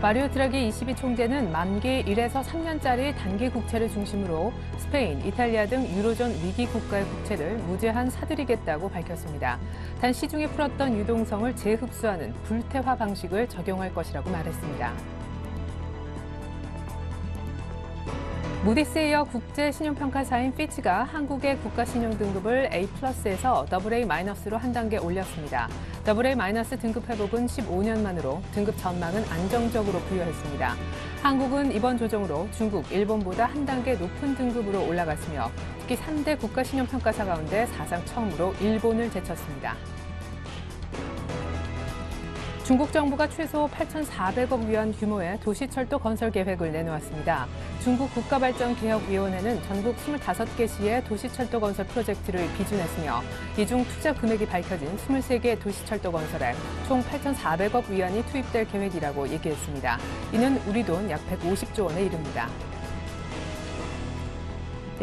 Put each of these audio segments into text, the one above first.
마리오 드라기 ECB 총재는 만기 1에서 3년짜리 단기 국채를 중심으로 스페인, 이탈리아 등 유로존 위기 국가의 국채를 무제한 사들이겠다고 밝혔습니다. 단 시중에 풀었던 유동성을 재흡수하는 불태화 방식을 적용할 것이라고 말했습니다. 무디스에 이어 국제 신용평가사인 피치가 한국의 국가신용등급을 A+에서 AA-로 한 단계 올렸습니다. AA- 등급 회복은 15년 만으로 등급 전망은 안정적으로 부여했습니다. 한국은 이번 조정으로 중국, 일본보다 한 단계 높은 등급으로 올라갔으며 특히 3대 국가신용평가사 가운데 사상 처음으로 일본을 제쳤습니다. 중국 정부가 최소 8,400억 위안 규모의 도시철도 건설 계획을 내놓았습니다. 중국 국가발전개혁위원회는 전국 25개 시의 도시철도 건설 프로젝트를 비준했으며 이 중 투자 금액이 밝혀진 23개 도시철도 건설에 총 8,400억 위안이 투입될 계획이라고 얘기했습니다. 이는 우리 돈 약 150조 원에 이릅니다.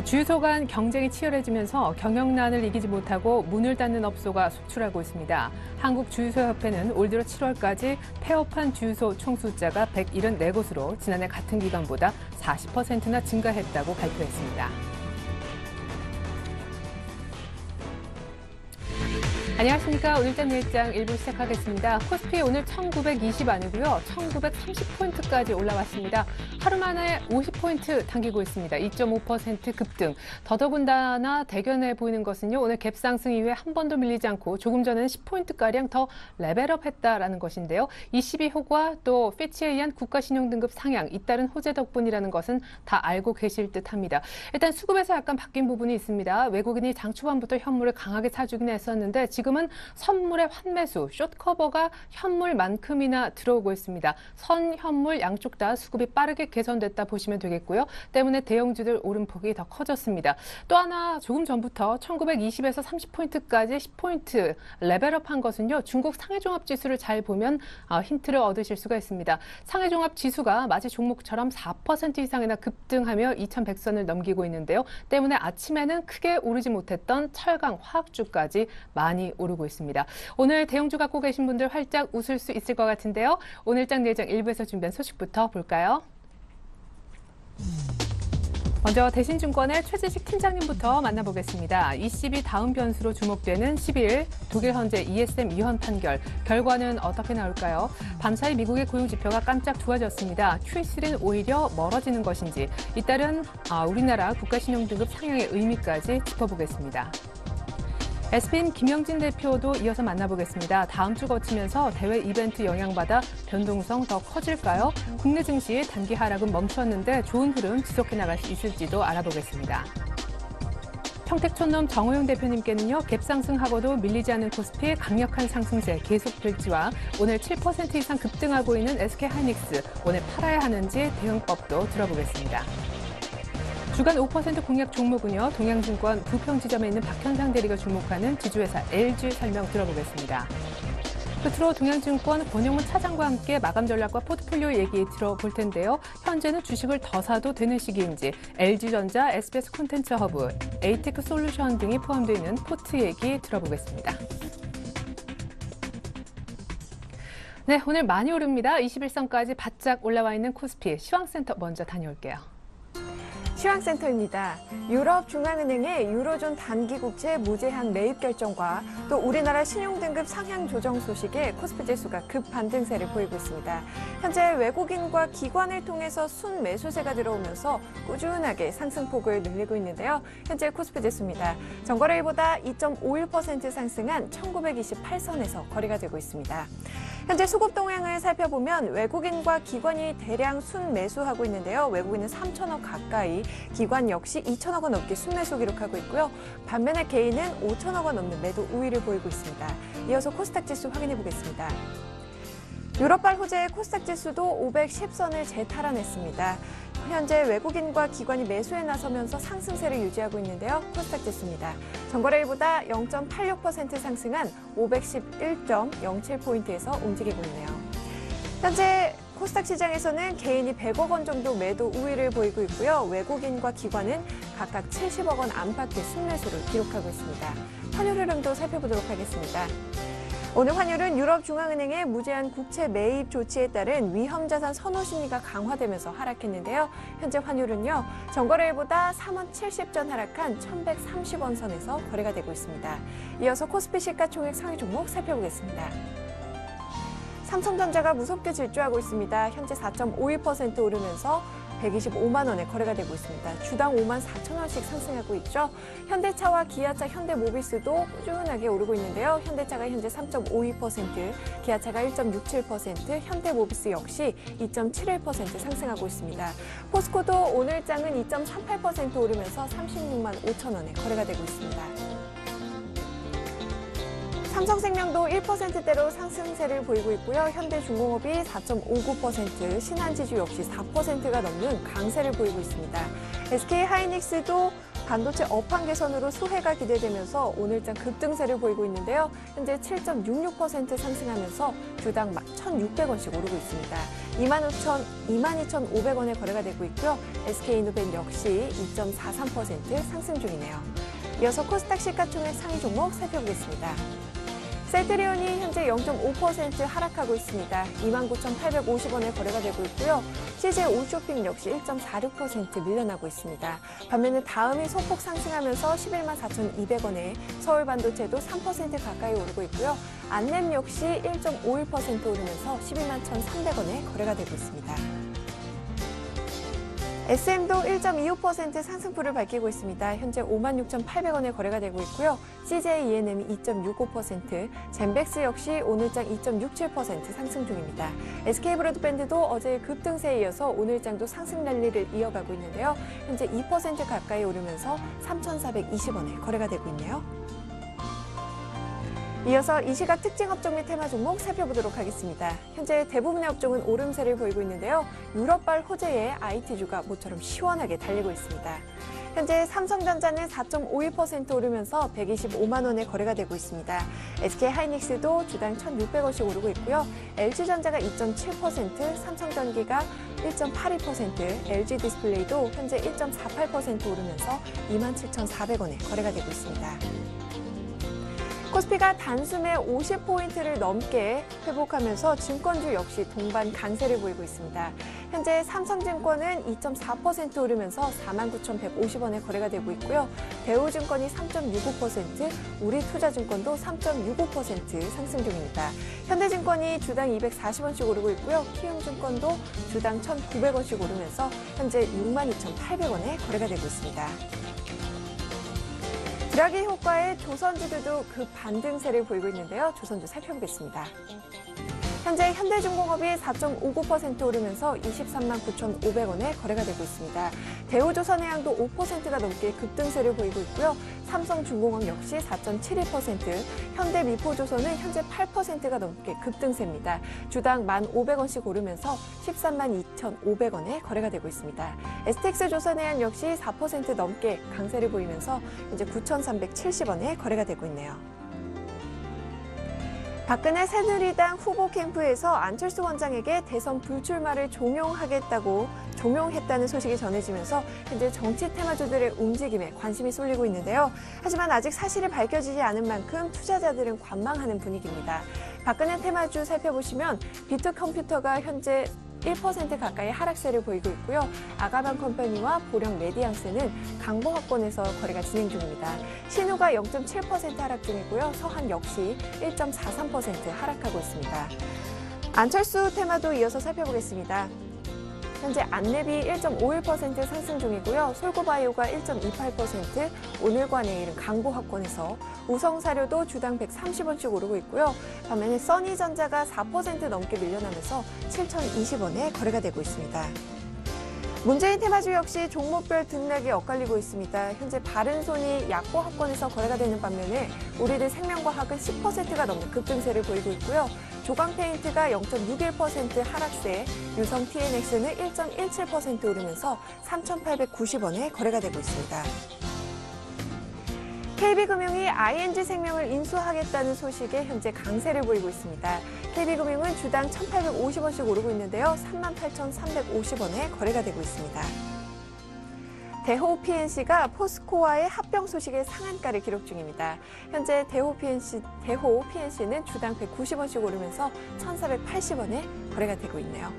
주유소 간 경쟁이 치열해지면서 경영난을 이기지 못하고 문을 닫는 업소가 속출하고 있습니다. 한국주유소협회는 올 들어 7월까지 폐업한 주유소 총 숫자가 174곳으로 지난해 같은 기간보다 40%나 증가했다고 발표했습니다. 안녕하십니까. 오늘장 내일장 1부 시작하겠습니다. 코스피 오늘 1920 안이고요. 1930포인트까지 올라왔습니다. 하루 만에 50포인트 당기고 있습니다. 2.5% 급등. 더더군다나 대견해 보이는 것은요. 오늘 갭상승 이후에 한 번도 밀리지 않고 조금 전에는 10포인트가량 더 레벨업했다라는 것인데요. ECB 효과 또 피치에 의한 국가신용등급 상향, 잇따른 호재 덕분이라는 것은 다 알고 계실 듯합니다. 일단 수급에서 약간 바뀐 부분이 있습니다. 외국인이 장 초반부터 현물을 강하게 사주긴 했었는데 지금은 선물의 환매수, 숏커버가 현물만큼이나 들어오고 있습니다. 선, 현물 양쪽 다 수급이 빠르게 개선됐다 보시면 되겠고요. 때문에 대형주들 오름폭이 더 커졌습니다. 또 하나 조금 전부터 1920에서 30포인트까지 10포인트 레벨업한 것은요. 중국 상해종합지수를 잘 보면 힌트를 얻으실 수가 있습니다. 상해종합지수가 마치 종목처럼 4% 이상이나 급등하며 2100선을 넘기고 있는데요. 때문에 아침에는 크게 오르지 못했던 철강, 화학주까지 많이 오르고 있습니다. 오늘 대형주 갖고 계신 분들 활짝 웃을 수 있을 것 같은데요. 오늘장 내일장 1부에서 준비한 소식부터 볼까요? 먼저 대신증권의 최재식 팀장님부터 만나보겠습니다. ECB 다음 변수로 주목되는 10일 독일 현재 ESM 위헌 판결, 결과는 어떻게 나올까요? 밤사이 미국의 고용지표가 깜짝 좋아졌습니다. QE3는 오히려 멀어지는 것인지, 잇따른 우리나라 국가신용등급 상향의 의미까지 짚어보겠습니다. SB인 김영진 대표도 이어서 만나보겠습니다. 다음 주 거치면서 대외 이벤트 영향받아 변동성 더 커질까요? 국내 증시 단기 하락은 멈췄는데 좋은 흐름 지속해 나갈 수 있을지도 알아보겠습니다. 평택촌놈 정호영 대표님께는요. 갭상승하고도 밀리지 않는 코스피의 강력한 상승세 계속될지와 오늘 7% 이상 급등하고 있는 SK하이닉스 오늘 팔아야 하는지 대응법도 들어보겠습니다. 주간 5% 공략 종목은요. 동양증권 부평지점에 있는 박현상 대리가 주목하는 지주회사 LG 설명 들어보겠습니다. 끝으로 동양증권 권영문 차장과 함께 마감 전략과 포트폴리오 얘기 들어볼 텐데요. 현재는 주식을 더 사도 되는 시기인지 LG전자, SBS 콘텐츠 허브, 에이테크 솔루션 등이 포함되어 있는 포트 얘기 들어보겠습니다. 네, 오늘 많이 오릅니다. 21선까지 바짝 올라와 있는 코스피 시황센터 먼저 다녀올게요. 시황센터입니다. 유럽 중앙은행의 유로존 단기국채 무제한 매입 결정과 또 우리나라 신용등급 상향 조정 소식에 코스피 지수가 급반등세를 보이고 있습니다. 현재 외국인과 기관을 통해서 순매수세가 들어오면서 꾸준하게 상승폭을 늘리고 있는데요. 현재 코스피 지수입니다. 전거래일보다 2.51% 상승한 1928선에서 거래가 되고 있습니다. 현재 수급 동향을 살펴보면 외국인과 기관이 대량 순매수하고 있는데요. 외국인은 3천억 가까이, 기관 역시 2천억 원 넘게 순매수 기록하고 있고요. 반면에 개인은 5천억 원 넘는 매도 우위를 보이고 있습니다. 이어서 코스닥 지수 확인해 보겠습니다. 유럽발 호재의 코스닥 지수도 510선을 재탈환했습니다. 현재 외국인과 기관이 매수에 나서면서 상승세를 유지하고 있는데요. 코스닥 지수입니다. 전거래일보다 0.86% 상승한 511.07포인트에서 움직이고 있네요. 현재 코스닥 시장에서는 개인이 100억 원 정도 매도 우위를 보이고 있고요. 외국인과 기관은 각각 70억 원 안팎의 순매수를 기록하고 있습니다. 환율 흐름도 살펴보도록 하겠습니다. 오늘 환율은 유럽중앙은행의 무제한 국채 매입 조치에 따른 위험자산 선호 심리가 강화되면서 하락했는데요. 현재 환율은요, 전거래일보다 3원 70전 하락한 1,130원 선에서 거래가 되고 있습니다. 이어서 코스피 시가총액 상위 종목 살펴보겠습니다. 삼성전자가 무섭게 질주하고 있습니다. 현재 4.52% 오르면서 125만 원에 거래가 되고 있습니다. 주당 5만 4천 원씩 상승하고 있죠. 현대차와 기아차, 현대모비스도 꾸준하게 오르고 있는데요. 현대차가 현재 3.52%, 기아차가 1.67%, 현대모비스 역시 2.71% 상승하고 있습니다. 포스코도 오늘장은 2.38% 오르면서 36만 5천 원에 거래가 되고 있습니다. 삼성생명도 1%대로 상승세를 보이고 있고요. 현대중공업이 4.59%, 신한지주 역시 4%가 넘는 강세를 보이고 있습니다. SK하이닉스도 반도체 업황 개선으로 수혜가 기대되면서 오늘장 급등세를 보이고 있는데요. 현재 7.66% 상승하면서 주당 1,600원씩 오르고 있습니다. 22,500원에 거래가 되고 있고요. SK이노벤 역시 2.43% 상승 중이네요. 이어서 코스닥 시가총액 상위 종목 살펴보겠습니다. 셀트리온이 현재 0.5% 하락하고 있습니다. 29,850원에 거래가 되고 있고요. CJ 올쇼핑 역시 1.46% 밀려나고 있습니다. 반면에 다음이 소폭 상승하면서 11만 4,200원에 서울반도체도 3% 가까이 오르고 있고요. 안램 역시 1.51% 오르면서 12만 1,300원에 거래가 되고 있습니다. SM도 1.25% 상승폭을 밝히고 있습니다. 현재 56,800원에 거래가 되고 있고요. CJ ENM이 2.65%, 젠백스 역시 오늘장 2.67% 상승 중입니다. SK브로드밴드도 어제 급등세에 이어서 오늘장도 상승 랠리를 이어가고 있는데요. 현재 2% 가까이 오르면서 3,420원에 거래가 되고 있네요. 이어서 이 시각 특징 업종 및 테마 종목 살펴보도록 하겠습니다. 현재 대부분의 업종은 오름세를 보이고 있는데요. 유럽발 호재에 IT주가 모처럼 시원하게 달리고 있습니다. 현재 삼성전자는 4.51% 오르면서 125만 원에 거래가 되고 있습니다. SK하이닉스도 주당 1,600원씩 오르고 있고요. LG전자가 2.7%, 삼성전기가 1.82%, LG디스플레이도 현재 1.48% 오르면서 27,400원에 거래가 되고 있습니다. 코스피가 단숨에 50포인트를 넘게 회복하면서 증권주 역시 동반 강세를 보이고 있습니다. 현재 삼성증권은 2.4% 오르면서 49,150원에 거래가 되고 있고요. 대우증권이 3.65%, 우리투자증권도 3.65% 상승 중입니다. 현대증권이 주당 240원씩 오르고 있고요. 키움증권도 주당 1,900원씩 오르면서 현재 62,800원에 거래가 되고 있습니다. 드라기 효과에 조선주들도 급반등세를 보이고 있는데요. 조선주 살펴보겠습니다. 현재 현대중공업이 4.59% 오르면서 23만 9,500원에 거래가 되고 있습니다. 대우조선해양도 5%가 넘게 급등세를 보이고 있고요. 삼성중공업 역시 4.71%, 현대미포조선은 현재 8%가 넘게 급등세입니다. 주당 1,500원씩 오르면서 13만 2,500원에 거래가 되고 있습니다. STX조선해양 역시 4% 넘게 강세를 보이면서 현재 9,370원에 거래가 되고 있네요. 박근혜 새누리당 후보 캠프에서 안철수 원장에게 대선 불출마를 종용했다는 소식이 전해지면서 현재 정치 테마주들의 움직임에 관심이 쏠리고 있는데요. 하지만 아직 사실이 밝혀지지 않은 만큼 투자자들은 관망하는 분위기입니다. 박근혜 테마주 살펴보시면 비트컴퓨터가 현재 1% 가까이 하락세를 보이고 있고요. 아가방 컴퍼니와 보령 메디앙스는 강보 확보에서 거래가 진행 중입니다. 신우가 0.7% 하락 중이고요. 서한 역시 1.43% 하락하고 있습니다. 안철수 테마도 이어서 살펴보겠습니다. 현재 안랩이 1.51% 상승 중이고요. 솔고바이오가 1.28%, 오늘과 내일은 강보 확권에서 우성사료도 주당 130원씩 오르고 있고요. 반면에 써니전자가 4% 넘게 밀려나면서 7,020원에 거래가 되고 있습니다. 문재인 테마주 역시 종목별 등락이 엇갈리고 있습니다. 현재 바른손이 약보 합권에서 거래가 되는 반면에 우리들 생명과학은 10%가 넘는 급등세를 보이고 있고요. 조광페인트가 0.61% 하락세, 유성 TNX는 1.17% 오르면서 3,890원에 거래가 되고 있습니다. KB금융이 ING생명을 인수하겠다는 소식에 현재 강세를 보이고 있습니다. KB금융은 주당 1,850원씩 오르고 있는데요. 38,350원에 거래가 되고 있습니다. 대호 PNC가 포스코와의 합병 소식에 상한가를 기록 중입니다. 현재 대호 PNC는 주당 190원씩 오르면서 1,480원에 거래가 되고 있네요.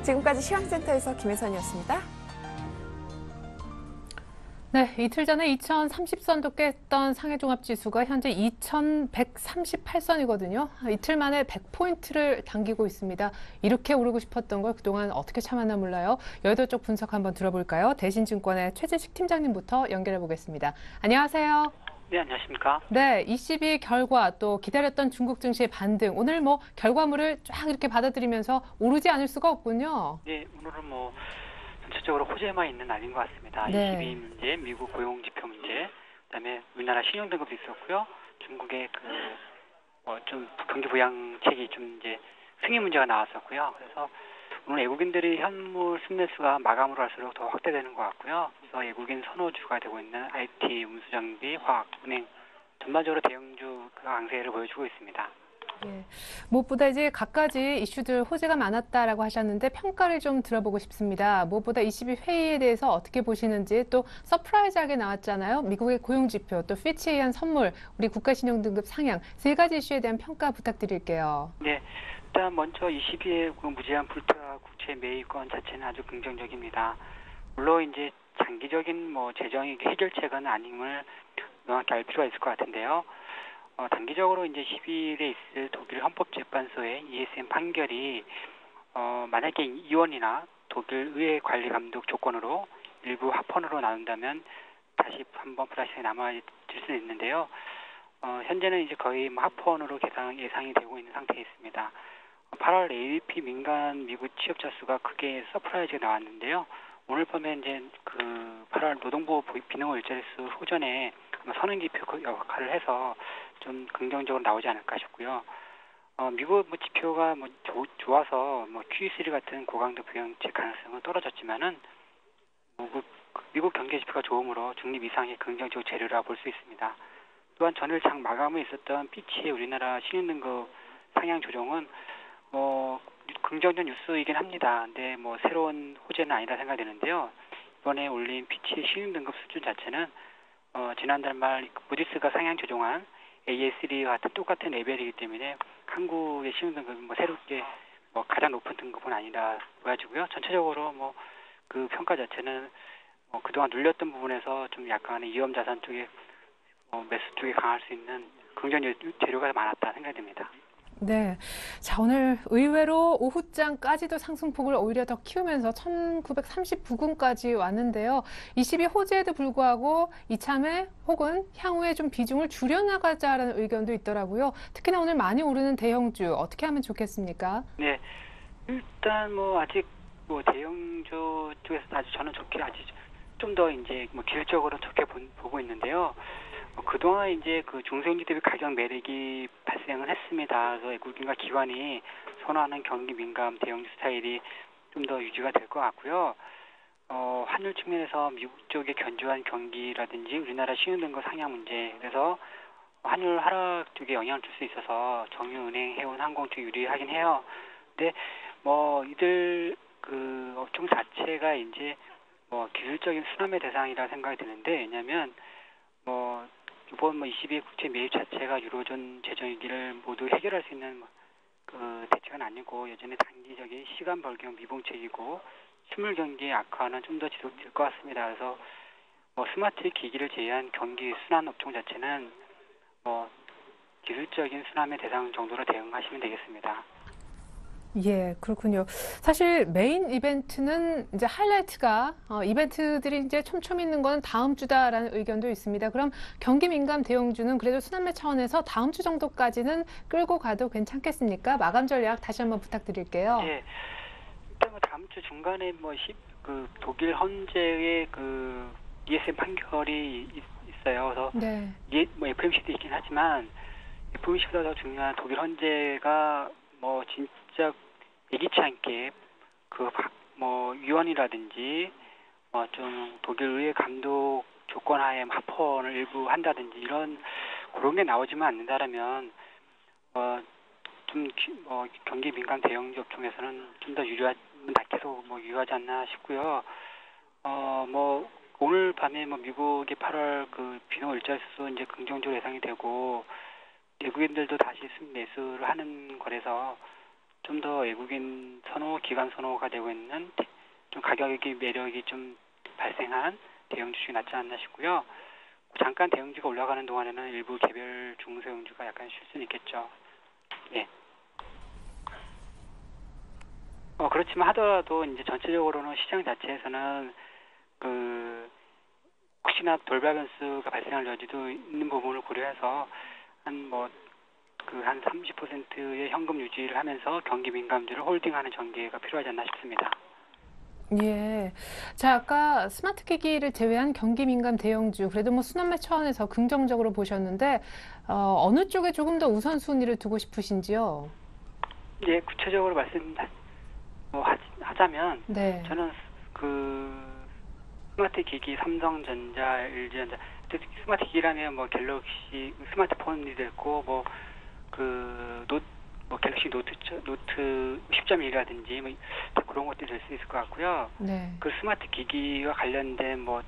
지금까지 시황센터에서 김혜선이었습니다. 네, 이틀 전에 2030선도 깼던 상해종합지수가 현재 2138선이거든요. 이틀 만에 100포인트를 당기고 있습니다. 이렇게 오르고 싶었던 걸 그동안 어떻게 참았나 몰라요. 여의도 쪽 분석 한번 들어볼까요? 대신증권의 최재식 팀장님부터 연결해 보겠습니다. 안녕하세요. 네, 안녕하십니까? 네, ECB 결과 또 기다렸던 중국 증시의 반등. 오늘 뭐 결과물을 쫙 이렇게 받아들이면서 오르지 않을 수가 없군요. 네, 오늘은 뭐 전체적으로 호재만 있는 날인 것 같습니다. 네. ECB 문제, 미국 고용지표 문제, 그다음에 우리나라 신용등급도 있었고요. 중국의 좀 경기 부양책이 좀 이제 승인 문제가 나왔었고요. 그래서 오늘 외국인들이 현물 순매수가 마감으로 할수록 더 확대되는 것 같고요. 그래서 외국인 선호주가 되고 있는 IT, 운수장비, 화학, 은행 전반적으로 대형주 강세를 보여주고 있습니다. 예. 무엇보다 이제 갖가지 이슈들 호재가 많았다라고 하셨는데 평가를 좀 들어보고 싶습니다. 무엇보다 ECB 회의에 대해서 어떻게 보시는지 또 서프라이즈하게 나왔잖아요. 미국의 고용지표, 또 피치에 의한 선물, 우리 국가신용등급 상향 세 가지 이슈에 대한 평가 부탁드릴게요. 네, 일단 먼저 ECB의 무제한 불투하 국채 매입권 자체는 아주 긍정적입니다. 물론 이제 장기적인 재정 해결책은 아님을 명확히 알 필요가 있을 것 같은데요. 단기적으로 이제 10일에 있을 독일 헌법재판소의 ESM 판결이 만약에 이원이나 독일 의회 관리 감독 조건으로 일부 합헌으로 나눈다면 다시 한번 플라시에 남아질 수 있는데요. 현재는 이제 거의 합헌으로 예상이 되고 있는 상태에 있습니다. 8월 ADP 민간 미국 취업자 수가 크게 서프라이즈가 나왔는데요. 오늘 밤에 이제 8월 노동부 비농업 일자리 수 호전에 선행지표 역할을 해서 좀 긍정적으로 나오지 않을까 싶고요. 미국 지표가 좋아서 QE3 같은 고강도 부양책 가능성은 떨어졌지만은 미국 경제 지표가 좋으므로 중립 이상의 긍정적 재료라 볼 수 있습니다. 또한 전일 장 마감에 있었던 피치의 우리나라 신용등급 상향 조정은 긍정적 뉴스이긴 합니다. 근데 새로운 호재는 아니라 생각되는데요. 이번에 올린 피치의 신용등급 수준 자체는 지난달 말 무디스가 상향 조정한 AS3와 같은 똑같은 레벨이기 때문에 한국의 신용등급이 새롭게 가장 높은 등급은 아니라 보여지고요. 전체적으로 그 평가 자체는 그동안 눌렸던 부분에서 좀 약간의 위험 자산 쪽에 매수 쪽에 강할 수 있는 긍정적 재료가 많았다 생각됩니다. 네. 자, 오늘 의외로 오후장까지도 상승폭을 오히려 더 키우면서 1939군까지 왔는데요. 22 호재에도 불구하고 이참에 혹은 향후에 좀 비중을 줄여나가자라는 의견도 있더라고요. 특히나 오늘 많이 오르는 대형주 어떻게 하면 좋겠습니까? 네. 일단 아직 대형주 쪽에서 아주 저는 좋게 아직 좀 더 이제 기술적으로 좋게 보고 있는데요. 그동안 이제 중소형주 대비 가격 매력이 발생을 했습니다. 그래서 외국인과 기관이 선호하는 경기 민감 대형주 스타일이 좀 더 유지가 될 것 같고요. 환율 측면에서 미국 쪽의 견조한 경기라든지 우리나라 신용등급 상향 문제, 그래서 환율 하락 쪽에 영향을 줄 수 있어서 정유은행, 해운, 항공 쪽 유리하긴 해요. 근데 이들 업종 자체가 이제 기술적인 순환의 대상이라 생각이 드는데, 왜냐하면 이번 22의 국채 매입 자체가 유로존 재정위기를 모두 해결할 수 있는 대책은 아니고 여전히 단기적인 시간 벌기형 미봉책이고 실물 경기 악화는 좀 더 지속될 것 같습니다. 그래서 스마트 기기를 제외한 경기 순환 업종 자체는 기술적인 순환의 대상 정도로 대응하시면 되겠습니다. 예, 그렇군요. 사실 메인 이벤트는 이제 하이라이트가 이벤트들이 이제 촘촘히 있는 건 다음 주다라는 의견도 있습니다. 그럼 경기 민감 대형주는 그래도 순환매 차원에서 다음 주 정도까지는 끌고 가도 괜찮겠습니까? 마감 전략 다시 한번 부탁드릴게요. 예. 일단 다음 주 중간에 독일 헌재의 ESM 판결이 있어요. 그래서 네. 이게 FOMC도 있긴 하지만 FOMC보다 더 중요한 독일 헌재가 진짜 예기치 않게 위원이라든지 좀 독일 의회 감독 조건하에 합헌을 일부 한다든지 그런 게 나오지만 않는다라면 경기 민감 대형주 업종에서는 좀 더 유리한 계속 뭐 유효하지 않나 싶고요. 뭐 오늘 밤에 뭐 미국의 8월 그 비노 일자수 이제 긍정적으로 예상이 되고 외국인들도 다시 수입 매수를 하는 거라서 좀 더 외국인 선호, 기관 선호가 되고 있는 좀 가격의 매력이 좀 발생한 대형 주식이 낫지 않나 싶고요. 잠깐 대형주가 올라가는 동안에는 일부 개별 중소형주가 약간 쉴 수는 있겠죠. 예. 그렇지만 하더라도 이제 전체적으로는 시장 자체에서는 그 혹시나 돌발 변수가 발생할 여지도 있는 부분을 고려해서 한 30%의 현금 유지를 하면서 경기 민감주를 홀딩하는 전개가 필요하지 않나 싶습니다. 예. 자, 아까 스마트 기기를 제외한 경기 민감 대형주, 그래도 뭐 순환매 차원에서 긍정적으로 보셨는데, 어느 쪽에 조금 더 우선순위를 두고 싶으신지요? 예, 구체적으로 하자면 네. 저는 그 스마트 기기 삼성전자, LG전자, 스마트 기기라면 뭐 갤럭시 스마트폰이 됐고 갤럭시 노트 10.1이라든지 뭐 그런 것들이 될 수 있을 것 같고요. 네. 그 스마트 기기와 관련된 뭐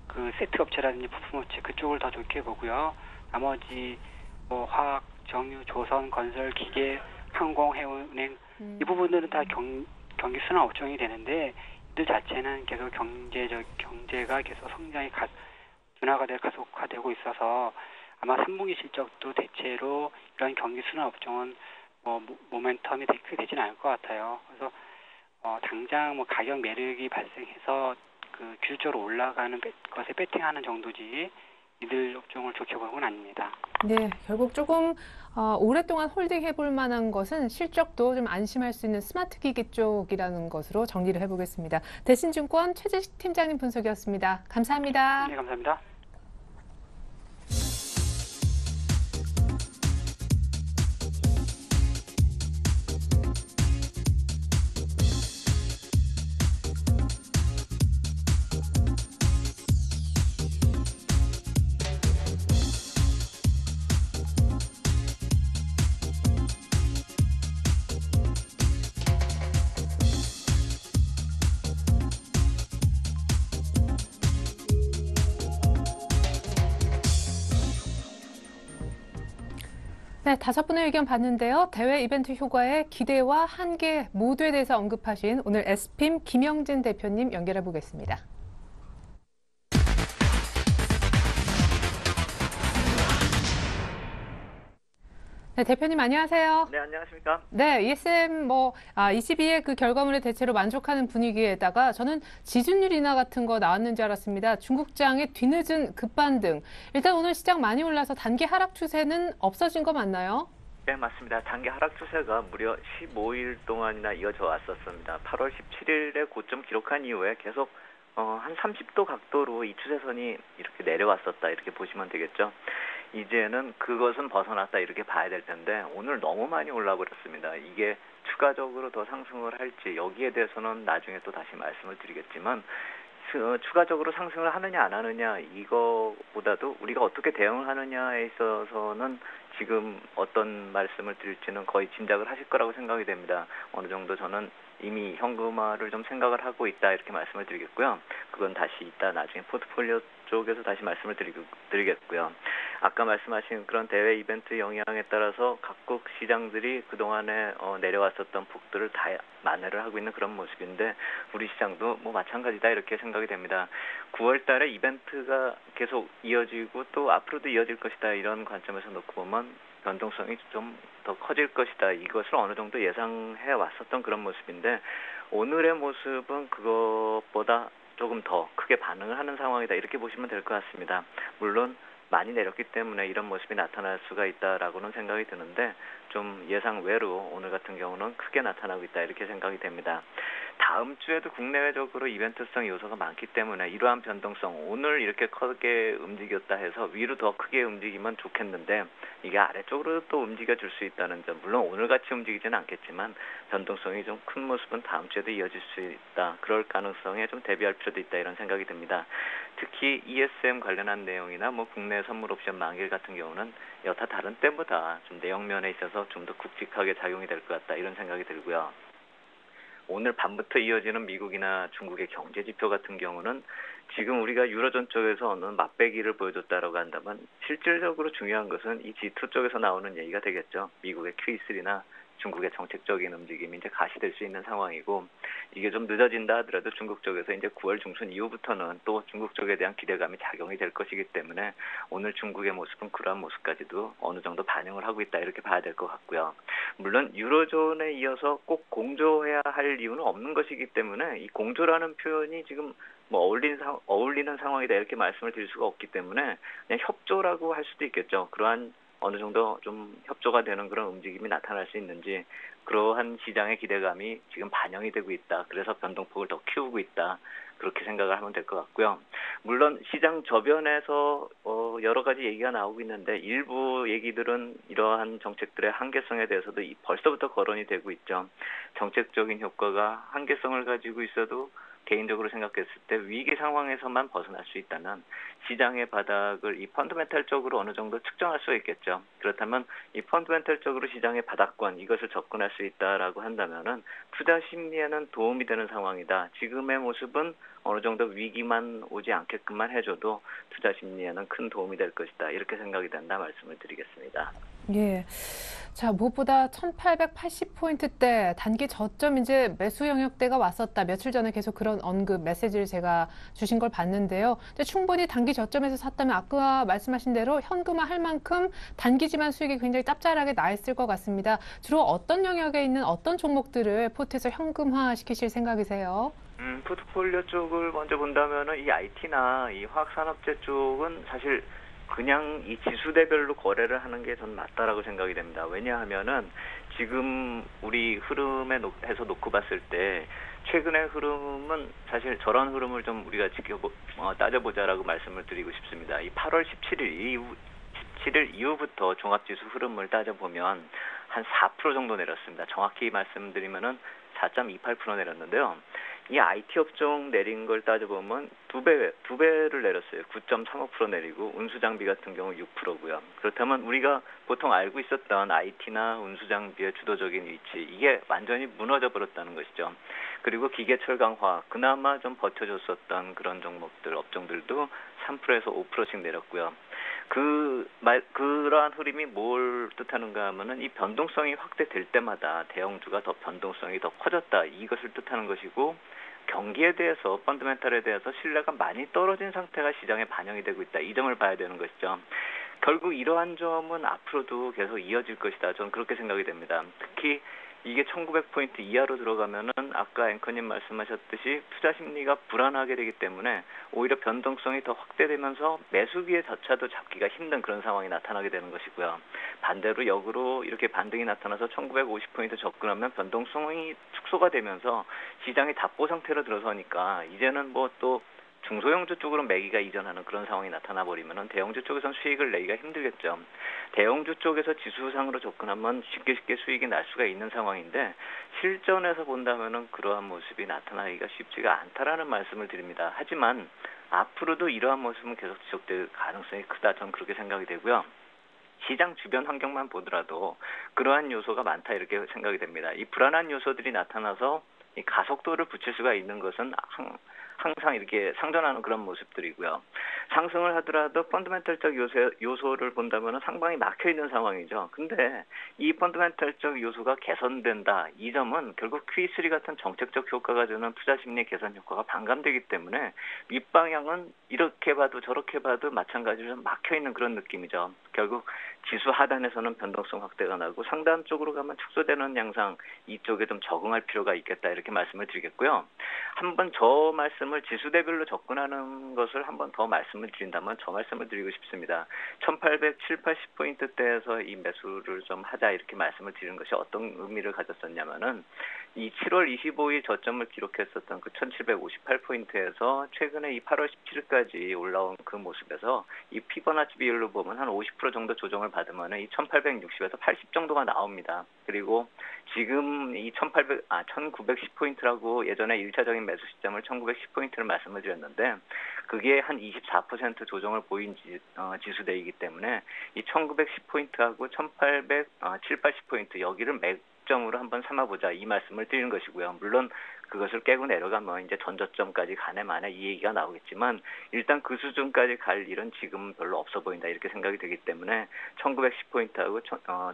그 세트 업체라든지 부품 업체 그쪽을 더 좋게 보고요. 나머지 뭐 화학, 정유, 조선, 건설, 기계, 항공, 해운은행 이 부분들은 다 경기 순환 업종이 되는데 이들 자체는 계속 경제가 계속 성장이 가속화되고 있어서 아마 3분기 실적도 대체로 이런 경기 순환 업종은 모멘텀이 크게 되지는 않을 것 같아요. 그래서 당장 뭐 가격 매력이 발생해서 그 기술적으로 올라가는 것에 배팅하는 정도지 이들 업종을 좋게 보는 건 아닙니다. 네, 결국 조금 오랫동안 홀딩해 볼 만한 것은 실적도 좀 안심할 수 있는 스마트 기기 쪽이라는 것으로 정리를 해보겠습니다. 대신증권 최재식 팀장님 분석이었습니다. 감사합니다. 네, 감사합니다. 네, 5분의 의견 봤는데요. 대외 이벤트 효과의 기대와 한계 모두에 대해서 언급하신 오늘 에스핌 김영진 대표님 연결해 보겠습니다. 네, 대표님 안녕하세요. 네, 안녕하십니까? 네, ESM 22의 그 결과물에 대체로 만족하는 분위기에다가 저는 지준율 인하 같은 거 나왔는지 알았습니다. 중국장의 뒤늦은 급반등. 일단 오늘 시장 많이 올라서 단기 하락 추세는 없어진 거 맞나요? 네, 맞습니다. 단기 하락 추세가 무려 15일 동안이나 이어져 왔었습니다. 8월 17일에 고점 기록한 이후에 계속 한 30도 각도로 이 추세선이 이렇게 내려왔었다 이렇게 보시면 되겠죠. 이제는 그것은 벗어났다 이렇게 봐야 될 텐데 오늘 너무 많이 올라버렸습니다. 이게 추가적으로 더 상승을 할지 여기에 대해서는 나중에 또 다시 말씀을 드리겠지만 추가적으로 상승을 하느냐 안 하느냐 이거보다도 우리가 어떻게 대응을 하느냐에 있어서는 지금 어떤 말씀을 드릴지는 거의 짐작을 하실 거라고 생각이 됩니다. 어느 정도 저는 이미 현금화를 좀 생각을 하고 있다 이렇게 말씀을 드리겠고요. 그건 다시 이따 나중에 포트폴리오 쪽에서 다시 말씀을 드리겠고요. 아까 말씀하신 그런 대외 이벤트 영향에 따라서 각국 시장들이 그동안에 내려왔었던 폭들을 다 만회를 하고 있는 그런 모습인데 우리 시장도 뭐 마찬가지다 이렇게 생각이 됩니다. 9월 달에 이벤트가 계속 이어지고 또 앞으로도 이어질 것이다 이런 관점에서 놓고 보면 변동성이 좀 더 커질 것이다. 이것을 어느 정도 예상해 왔었던 그런 모습인데 오늘의 모습은 그것보다 조금 더 크게 반응을 하는 상황이다. 이렇게 보시면 될 것 같습니다. 물론 많이 내렸기 때문에 이런 모습이 나타날 수가 있다라고는 생각이 드는데 좀 예상 외로 오늘 같은 경우는 크게 나타나고 있다 이렇게 생각이 됩니다. 다음 주에도 국내외적으로 이벤트성 요소가 많기 때문에 이러한 변동성 오늘 이렇게 크게 움직였다 해서 위로 더 크게 움직이면 좋겠는데 이게 아래쪽으로 또 움직여줄 수 있다는 점 물론 오늘같이 움직이지는 않겠지만 변동성이 좀 큰 모습은 다음 주에도 이어질 수 있다. 그럴 가능성에 좀 대비할 필요도 있다 이런 생각이 듭니다. 특히 ESM 관련한 내용이나 뭐 국내 선물 옵션 만기 같은 경우는 여타 다른 때보다 좀 내용면에 있어서 좀 더 굵직하게 작용이 될 것 같다 이런 생각이 들고요. 오늘 밤부터 이어지는 미국이나 중국의 경제 지표 같은 경우는 지금 우리가 유로존 쪽에서는 맞배기를 보여줬다라고 한다면 실질적으로 중요한 것은 이 G2 쪽에서 나오는 얘기가 되겠죠. 미국의 Q3나 중국의 정책적인 움직임이 이제 가시될 수 있는 상황이고, 이게 좀 늦어진다 하더라도 중국 쪽에서 이제 9월 중순 이후부터는 또 중국 쪽에 대한 기대감이 작용이 될 것이기 때문에 오늘 중국의 모습은 그러한 모습까지도 어느 정도 반영을 하고 있다, 이렇게 봐야 될 것 같고요. 물론 유로존에 이어서 꼭 공조해야 할 이유는 없는 것이기 때문에 이 공조라는 표현이 지금 뭐 어울리는 상황이다, 이렇게 말씀을 드릴 수가 없기 때문에 그냥 협조라고 할 수도 있겠죠. 그러한 어느 정도 좀 협조가 되는 그런 움직임이 나타날 수 있는지, 그러한 시장의 기대감이 지금 반영이 되고 있다, 그래서 변동폭을 더 키우고 있다, 그렇게 생각을 하면 될 것 같고요. 물론 시장 저변에서 여러 가지 얘기가 나오고 있는데 일부 얘기들은 이러한 정책들의 한계성에 대해서도 벌써부터 거론이 되고 있죠. 정책적인 효과가 한계성을 가지고 있어도 개인적으로 생각했을 때 위기 상황에서만 벗어날 수 있다면 시장의 바닥을 이 펀더멘탈적으로 어느 정도 측정할 수 있겠죠. 그렇다면 이 펀더멘탈적으로 시장의 바닥권, 이것을 접근할 수 있다라고 한다면은 투자 심리에는 도움이 되는 상황이다. 지금의 모습은 어느 정도 위기만 오지 않게끔만 해줘도 투자 심리에는 큰 도움이 될 것이다, 이렇게 생각이 된다 말씀을 드리겠습니다. 예. 자, 무엇보다 1880포인트대 단기 저점 이제 매수 영역대가 왔었다. 며칠 전에 계속 그런 언급 메시지를 제가 주신 걸 봤는데요. 근데 충분히 단기 저점에서 샀다면 아까 말씀하신 대로 현금화할 만큼 단기지만 수익이 굉장히 짭짤하게 나 있을 것 같습니다. 주로 어떤 영역에 있는 어떤 종목들을 포트에서 현금화 시키실 생각이세요? 포트폴리오 쪽을 먼저 본다면은 이 IT나 이 화학산업재 쪽은 사실 그냥 이 지수대별로 거래를 하는 게 전 맞다라고 생각이 됩니다. 왜냐하면은 지금 우리 흐름에 해서 놓고 봤을 때 최근의 흐름은 사실 저런 흐름을 좀 우리가 따져보자라고 말씀을 드리고 싶습니다. 이 8월 17일 이후부터 종합지수 흐름을 따져보면 한 4% 정도 내렸습니다. 정확히 말씀드리면은 4.28% 내렸는데요. 이 IT 업종 내린 걸 따져보면 두 배를 내렸어요. 9.35% 내리고 운수장비 같은 경우 6%고요. 그렇다면 우리가 보통 알고 있었던 IT나 운수장비의 주도적인 위치, 이게 완전히 무너져 버렸다는 것이죠. 그리고 기계철강화학, 그나마 좀 버텨줬었던 그런 업종들도 3%에서 5%씩 내렸고요. 그러한 흐름이 뭘 뜻하는가 하면은 이 변동성이 확대될 때마다 대형주가 더 변동성이 더 커졌다, 이것을 뜻하는 것이고, 경기에 대해서 펀더멘탈에 대해서 신뢰가 많이 떨어진 상태가 시장에 반영이 되고 있다, 이 점을 봐야 되는 것이죠. 결국 이러한 점은 앞으로도 계속 이어질 것이다, 저는 그렇게 생각이 됩니다. 특히 이게 1900포인트 이하로 들어가면은 아까 앵커님 말씀하셨듯이 투자 심리가 불안하게 되기 때문에 오히려 변동성이 더 확대되면서 매수기에조차도 잡기가 힘든 그런 상황이 나타나게 되는 것이고요. 반대로 역으로 이렇게 반등이 나타나서 1950포인트 접근하면 변동성이 축소가 되면서 시장이 답보 상태로 들어서니까 이제는 뭐 또 중소형주 쪽으로 매기가 이전하는 그런 상황이 나타나 버리면은 대형주 쪽에서는 수익을 내기가 힘들겠죠. 대형주 쪽에서 지수상으로 접근하면 쉽게 수익이 날 수가 있는 상황인데 실전에서 본다면은 그러한 모습이 나타나기가 쉽지가 않다라는 말씀을 드립니다. 하지만 앞으로도 이러한 모습은 계속 지속될 가능성이 크다, 저는 그렇게 생각이 되고요. 시장 주변 환경만 보더라도 그러한 요소가 많다, 이렇게 생각이 됩니다. 이 불안한 요소들이 나타나서 이 가속도를 붙일 수가 있는 것은 항상 이렇게 상존하는 그런 모습들이고요. 상승을 하더라도 펀더멘탈적 요소를 본다면 상방이 막혀 있는 상황이죠. 근데 이 펀더멘탈적 요소가 개선된다, 이 점은 결국 Q3 같은 정책적 효과가 주는 투자 심리 개선 효과가 반감되기 때문에 윗방향은 이렇게 봐도 저렇게 봐도 마찬가지로 막혀 있는 그런 느낌이죠. 결국 지수 하단에서는 변동성 확대가 나고 상단 쪽으로 가면 축소되는 양상, 이쪽에 좀 적응할 필요가 있겠다, 이렇게 말씀을 드리겠고요. 한번 저 말씀을 지수대별로 접근하는 것을 한번 더 말씀을 드린다면 저 말씀을 드리고 싶습니다. 1870-80포인트대에서 이 매수를 좀 하자, 이렇게 말씀을 드리는 것이 어떤 의미를 가졌었냐면은 이 7월 25일 저점을 기록했었던 그 1758포인트에서 최근에 이 8월 17일까지 올라온 그 모습에서 이 피보나치 비율로 보면 한 50% 정도 조정을 받으면 이 1860에서 80 정도가 나옵니다. 그리고 지금 이 1910포인트라고 예전에 1차적인 매수 시점을 1910포인트를 말씀을 드렸는데 그게 한 24% 조정을 보인 지수대이기 때문에 이 1910포인트하고 1870, 80포인트 여기를 시점으로 한번 삼아보자 이 말씀을 드리는 것이고요. 물론 그것을 깨고 내려가면 이제 전저점까지 가네 마네 이 얘기가 나오겠지만 일단 그 수준까지 갈 일은 지금 별로 없어 보인다 이렇게 생각이 되기 때문에 1910포인트하고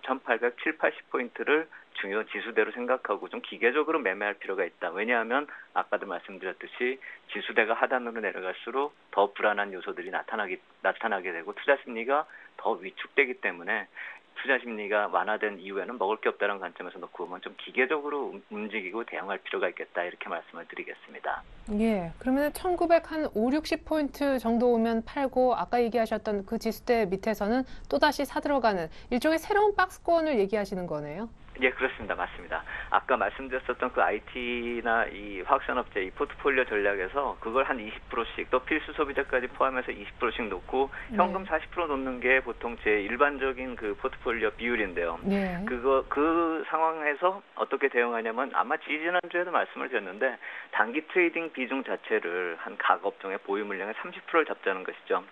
1807, 80포인트를 중요 지수대로 생각하고 좀 기계적으로 매매할 필요가 있다. 왜냐하면 아까도 말씀드렸듯이 지수대가 하단으로 내려갈수록 더 불안한 요소들이 나타나게 되고 투자 심리가 더 위축되기 때문에 투자 심리가 완화된 이후에는 먹을 게 없다는 관점에서 놓고 보면 좀 기계적으로 움직이고 대응할 필요가 있겠다 이렇게 말씀을 드리겠습니다. 예, 그러면 1905, 60포인트 정도 오면 팔고 아까 얘기하셨던 그 지수대 밑에서는 또다시 사들어가는 일종의 새로운 박스권을 얘기하시는 거네요. 예, 그렇습니다. 맞습니다. 아까 말씀드렸었던 그 IT나 이 화학산업재 이 포트폴리오 전략에서 그걸 한 20%씩 또 필수 소비자까지 포함해서 20%씩 놓고 현금 40% 놓는 게 보통 제 일반적인 그 포트폴리오 비율인데요. 예. 그 상황에서 어떻게 대응하냐면 아마 지지난주에도 말씀을 드렸는데 단기 트레이딩 비중 자체를 한 각 업종의 보유 물량의 30%를 잡자는 것이죠.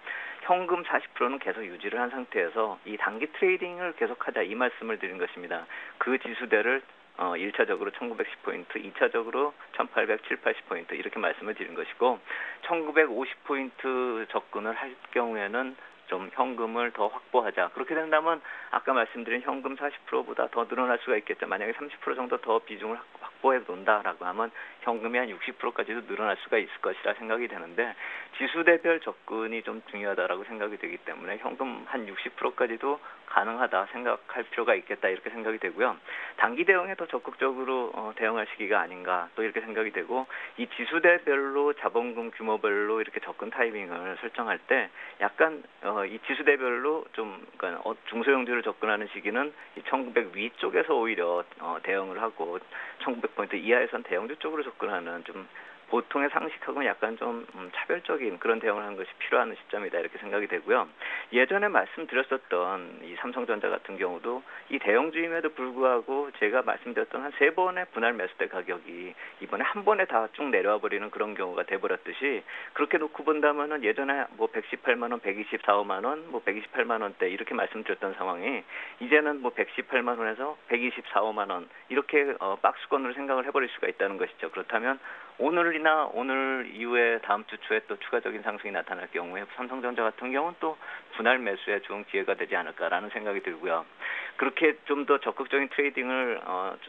현금 40%는 계속 유지를 한 상태에서 이 단기 트레이딩을 계속하자 이 말씀을 드린 것입니다. 그 지수대를 1차적으로 1910포인트, 2차적으로 1807, 80포인트 이렇게 말씀을 드린 것이고 1950포인트 접근을 할 경우에는 좀 현금을 더 확보하자. 그렇게 된다면 아까 말씀드린 현금 40%보다 더 늘어날 수가 있겠죠. 만약에 30% 정도 더 비중을 확보해 놓는다라고 하면 현금이 한 60%까지도 늘어날 수가 있을 것이라 생각이 되는데 지수대별 접근이 좀 중요하다라고 생각이 되기 때문에 현금 한 60%까지도 가능하다 생각할 필요가 있겠다 이렇게 생각이 되고요. 단기 대응에 더 적극적으로 대응할 시기가 아닌가 또 이렇게 생각이 되고 이 지수대별로 자본금 규모별로 이렇게 접근 타이밍을 설정할 때 약간 이 지수대별로 좀 그러니까 중소형주를 접근하는 시기는 이 1900 위쪽에서 오히려 대응을 하고 1900포인트 이하에선 대형주 쪽으로 접근하는 좀 보통의 상식하고는 약간 좀 차별적인 그런 대응을 하는 것이 필요한 시점이다 이렇게 생각이 되고요. 예전에 말씀드렸었던 이 삼성전자 같은 경우도 이 대형주임에도 불구하고 제가 말씀드렸던 한 3번의 분할 매수대 가격이 이번에 한 번에 다 쭉 내려와 버리는 그런 경우가 돼버렸듯이 그렇게 놓고 본다면은 예전에 뭐 118만 원, 124만 원, 뭐 128만 원대 이렇게 말씀드렸던 상황이 이제는 뭐 118만 원에서 124만 원 이렇게 박스권으로 생각을 해버릴 수가 있다는 것이죠. 그렇다면 오늘이나 오늘 이후에 다음 주 초에 또 추가적인 상승이 나타날 경우에 삼성전자 같은 경우는 또 분할 매수에 좋은 기회가 되지 않을까라는 생각이 들고요. 그렇게 좀 더 적극적인 트레이딩을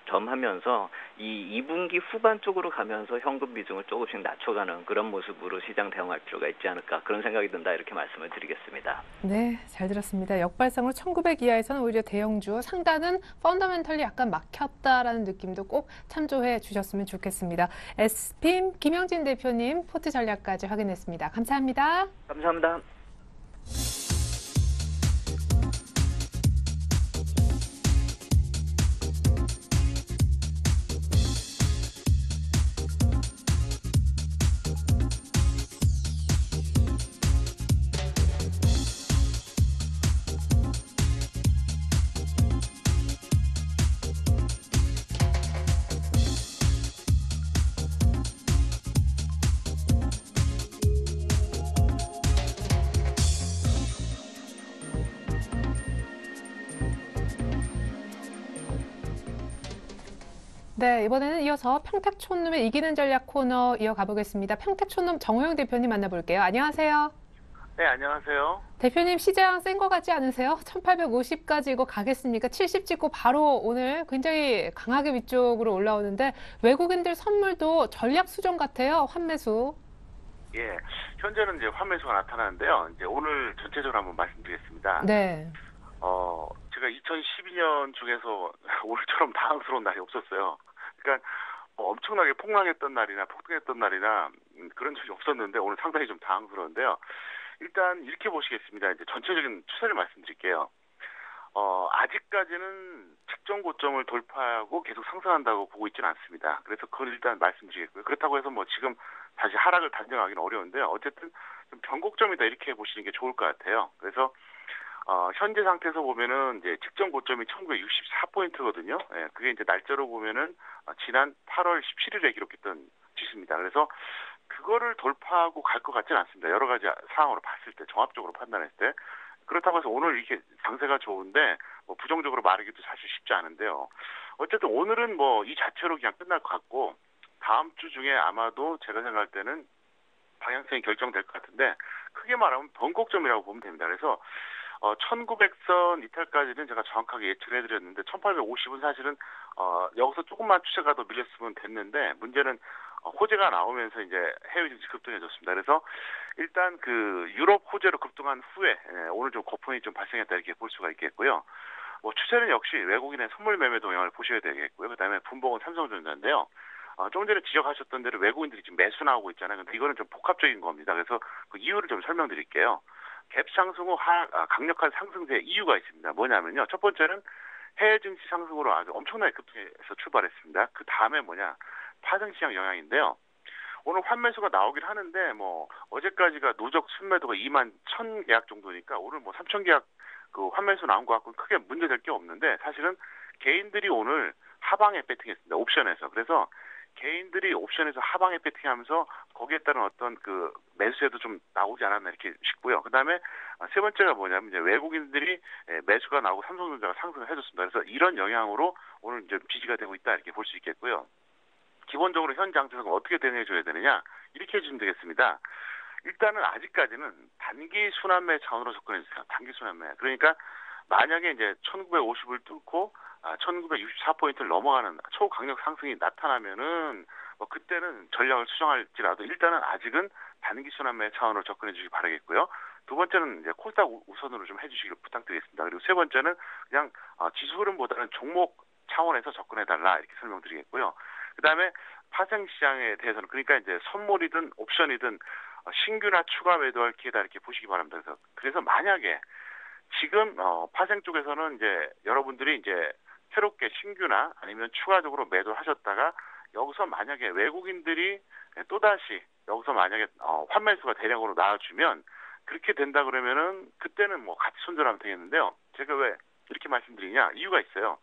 점하면서 이 2분기 후반 쪽으로 가면서 현금 비중을 조금씩 낮춰가는 그런 모습으로 시장 대응할 필요가 있지 않을까 그런 생각이 든다 이렇게 말씀을 드리겠습니다. 네, 잘 들었습니다. 역발상으로 1900 이하에서는 오히려 대형주, 상단은 펀더멘털리 약간 막혔다라는 느낌도 꼭 참조해 주셨으면 좋겠습니다. SPIM 김영진 대표님 포트 전략까지 확인했습니다. 감사합니다. 감사합니다. 네, 이번에는 이어서 평택촌놈의 이기는 전략 코너 이어가 보겠습니다. 평택촌놈 정호영 대표님 만나볼게요. 안녕하세요. 네, 안녕하세요. 대표님 시장 센 거 같지 않으세요? 1850까지 이거 가겠습니까? 70 찍고 바로 오늘 굉장히 강하게 위쪽으로 올라오는데 외국인들 선물도 전략 수정 같아요. 환매수. 예, 현재는 이제 환매수가 나타나는데요. 이제 오늘 전체적으로 한번 말씀드리겠습니다. 네. 제가 2012년 중에서 오늘처럼 당황스러운 날이 없었어요. 그러니까 엄청나게 폭락했던 날이나 폭등했던 날이나 그런 적이 없었는데 오늘 상당히 좀 당황스러운데요. 일단 이렇게 보시겠습니다. 이제 전체적인 추세를 말씀드릴게요. 아직까지는 측정 고점을 돌파하고 계속 상승한다고 보고 있지는 않습니다. 그래서 그걸 일단 말씀드리겠고요. 그렇다고 해서 뭐 지금 다시 하락을 단정하기는 어려운데요. 어쨌든 좀 변곡점이다 이렇게 보시는 게 좋을 것 같아요. 그래서 현재 상태에서 보면은 이제 측정 고점이 1964포인트거든요. 예, 그게 이제 날짜로 보면은 지난 8월 17일에 기록했던 지수입니다. 그래서 그거를 돌파하고 갈 것 같지는 않습니다. 여러 가지 상황으로 봤을 때, 종합적으로 판단했을 때. 그렇다고 해서 오늘 이렇게 장세가 좋은데 뭐 부정적으로 말하기도 사실 쉽지 않은데요. 어쨌든 오늘은 뭐 이 자체로 그냥 끝날 것 같고 다음 주 중에 아마도 제가 생각할 때는 방향성이 결정될 것 같은데 크게 말하면 변곡점이라고 보면 됩니다. 그래서 1900선 이탈까지는 제가 정확하게 예측을 해드렸는데 1850은 사실은 여기서 조금만 추세가 더 밀렸으면 됐는데 문제는 호재가 나오면서 이제 해외 증시 급등해졌습니다. 그래서 일단 그 유럽 호재로 급등한 후에 오늘 좀 거품이 좀 발생했다 이렇게 볼 수가 있겠고요. 뭐 추세는 역시 외국인의 선물 매매 동향을 보셔야 되겠고요. 그다음에 분봉은 삼성전자인데요. 좀 전에 지적하셨던 대로 외국인들이 지금 매수 나오고 있잖아요. 근데 이거는 좀 복합적인 겁니다. 그래서 그 이유를 좀 설명드릴게요. 갭 상승 후 강력한 상승세의 이유가 있습니다. 뭐냐면요. 첫 번째는 해외 증시 상승으로 아주 엄청나게 급등해서 출발했습니다. 그 다음에 파생 시장 영향인데요. 오늘 환매수가 나오긴 하는데 뭐 어제까지가 누적 순매도가 2만 1천 계약 정도니까 오늘 뭐 3천 계약 그 환매수 나온 것 같고 크게 문제될 게 없는데 사실은 개인들이 오늘 하방에 배팅했습니다. 옵션에서. 그래서 개인들이 옵션에서 하방에 배팅하면서 거기에 따른 어떤 그 매수에도 좀 나오지 않았나 이렇게 싶고요. 그다음에 세 번째가 뭐냐면 이제 외국인들이 매수가 나오고 삼성전자가 상승을 해줬습니다. 그래서 이런 영향으로 오늘 이제 지지가 되고 있다 이렇게 볼 수 있겠고요. 기본적으로 현 장세가 어떻게 대응해줘야 되느냐 이렇게 해주시면 되겠습니다. 일단은 아직까지는 단기 순환매 차원으로 접근해주세요. 단기 순환매. 그러니까 만약에 이제 1950을 뚫고 1964포인트를 넘어가는 초강력 상승이 나타나면은 뭐 그때는 전략을 수정할지라도 일단은 아직은 단기 순환매 차원으로 접근해 주시기 바라겠고요. 두 번째는 이제 코스닥 우선으로 좀 해주시길 부탁드리겠습니다. 그리고 세 번째는 그냥 지수 흐름보다는 종목 차원에서 접근해 달라 이렇게 설명드리겠고요. 그다음에 파생 시장에 대해서는 그러니까 이제 선물이든 옵션이든 신규나 추가 매도할 기회다 이렇게 보시기 바랍니다. 그래서 만약에 지금 파생 쪽에서는 이제 여러분들이 이제 새롭게 신규나 아니면 추가적으로 매도를 하셨다가 여기서 만약에 외국인들이 또다시 여기서 만약에 환매수가 대량으로 나와주면 그렇게 된다 그러면은 그때는 뭐 같이 손절하면 되겠는데요. 제가 왜 이렇게 말씀드리냐 이유가 있어요.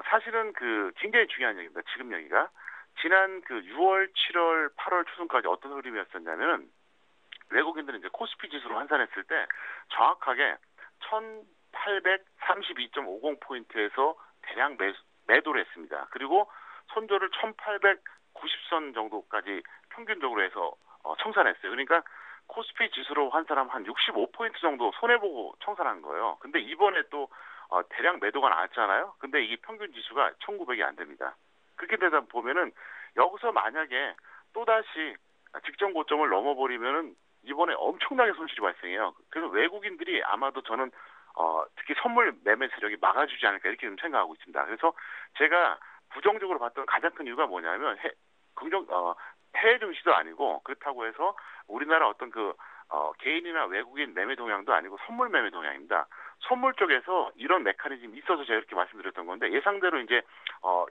사실은 그 굉장히 중요한 얘기입니다. 지금 얘기가 지난 그 6월, 7월, 8월 초순까지 어떤 흐름이었었냐면은 외국인들은 이제 코스피 지수로 환산했을 때 정확하게 1832.50포인트에서 대량 매도를 했습니다. 그리고 손절을 1890선 정도까지 평균적으로 해서 청산했어요. 그러니까 코스피 지수로 환산하면 한 65포인트 정도 손해보고 청산한 거예요. 근데 이번에 또 대량 매도가 나왔잖아요. 근데 이게 평균 지수가 1900이 안 됩니다. 그렇게 되다 보면은 여기서 만약에 또다시 직전 고점을 넘어버리면은 이번에 엄청나게 손실이 발생해요. 그래서 외국인들이 아마도 저는 특히 선물 매매 세력이 막아주지 않을까 이렇게 좀 생각하고 있습니다. 그래서 제가 부정적으로 봤던 가장 큰 이유가 뭐냐면 해외 증시도 아니고 그렇다고 해서 우리나라 어떤 개인이나 외국인 매매 동향도 아니고 선물 매매 동향입니다. 선물 쪽에서 이런 메커니즘이 있어서 제가 이렇게 말씀드렸던 건데 예상대로 이제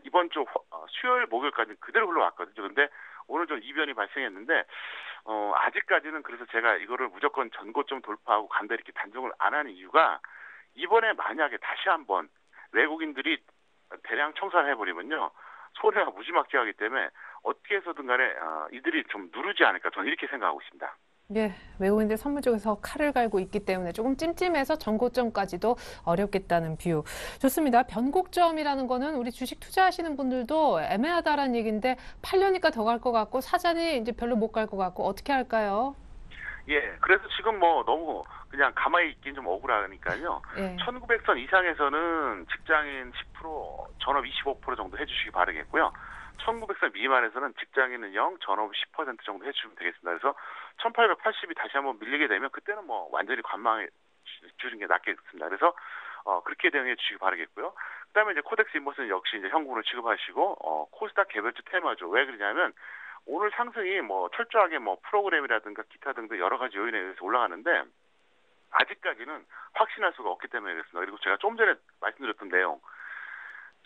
이번 주 수요일 목요일까지 그대로 흘러왔거든요. 근데 오늘 좀 이변이 발생했는데 아직까지는 그래서 제가 이거를 무조건 전고점 돌파하고 간다 이렇게 단정을 안 하는 이유가 이번에 만약에 다시 한번 외국인들이 대량 청산을 해버리면요 손해가 무지막지하기 때문에 어떻게 해서든 간에 이들이 좀 누르지 않을까 저는 이렇게 생각하고 있습니다. 예, 외국인들 선물 쪽에서 칼을 갈고 있기 때문에 조금 찜찜해서 전고점까지도 어렵겠다는 뷰. 좋습니다. 변곡점이라는 거는 우리 주식 투자하시는 분들도 애매하다라는 얘기인데 팔려니까 더 갈 것 같고 사자니 이제 별로 못 갈 것 같고 어떻게 할까요? 예, 그래서 지금 뭐 너무 그냥 가만히 있긴 좀 억울하니까요. 예. 1900선 이상에서는 직장인 10%, 전업 25% 정도 해주시기 바라겠고요. 1900선 미만에서는 직장인은 0, 전업 10% 정도 해주시면 되겠습니다. 그래서 1880이 다시 한번 밀리게 되면 그때는 뭐 완전히 관망해 주는 게 낫겠습니다. 그래서 그렇게 대응해 주시기 바라겠고요. 그다음에 이제 코덱스 인버스는 역시 이제 현금으로 취급하시고 코스닥 개별주 테마죠. 왜 그러냐면 오늘 상승이 뭐 철저하게 뭐 프로그램이라든가 기타 등등 여러 가지 요인에 의해서 올라가는데 아직까지는 확신할 수가 없기 때문에 그렇습니다. 그리고 제가 좀 전에 말씀드렸던 내용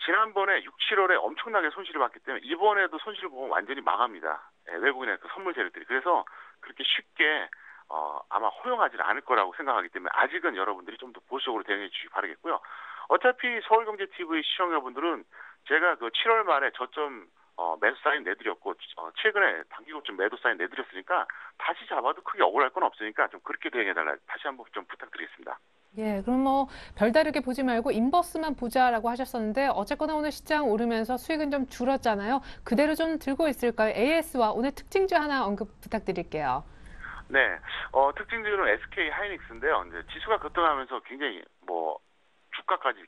지난번에 6, 7월에 엄청나게 손실을 봤기 때문에 이번에도 손실을 보면 완전히 망합니다. 외국인의 그 선물 세력들이. 그래서 그렇게 쉽게 아마 허용하지는 않을 거라고 생각하기 때문에 아직은 여러분들이 좀 더 보수적으로 대응해 주시기 바라겠고요. 어차피 서울경제TV 시청자분들은 제가 그 7월 말에 저점 매수 사인 내드렸고 최근에 단기고점 매도 사인 내드렸으니까 다시 잡아도 크게 억울할 건 없으니까 좀 그렇게 대응해달라 다시 한번 좀 부탁드리겠습니다. 예, 그럼 뭐 별다르게 보지 말고 인버스만 보자라고 하셨었는데 어쨌거나 오늘 시장 오르면서 수익은 좀 줄었잖아요. 그대로 좀 들고 있을까요? AS와 오늘 특징주 하나 언급 부탁드릴게요. 네, 특징적으로는 SK 하이닉스인데요. 이제 지수가 급등하면서 굉장히 주가까지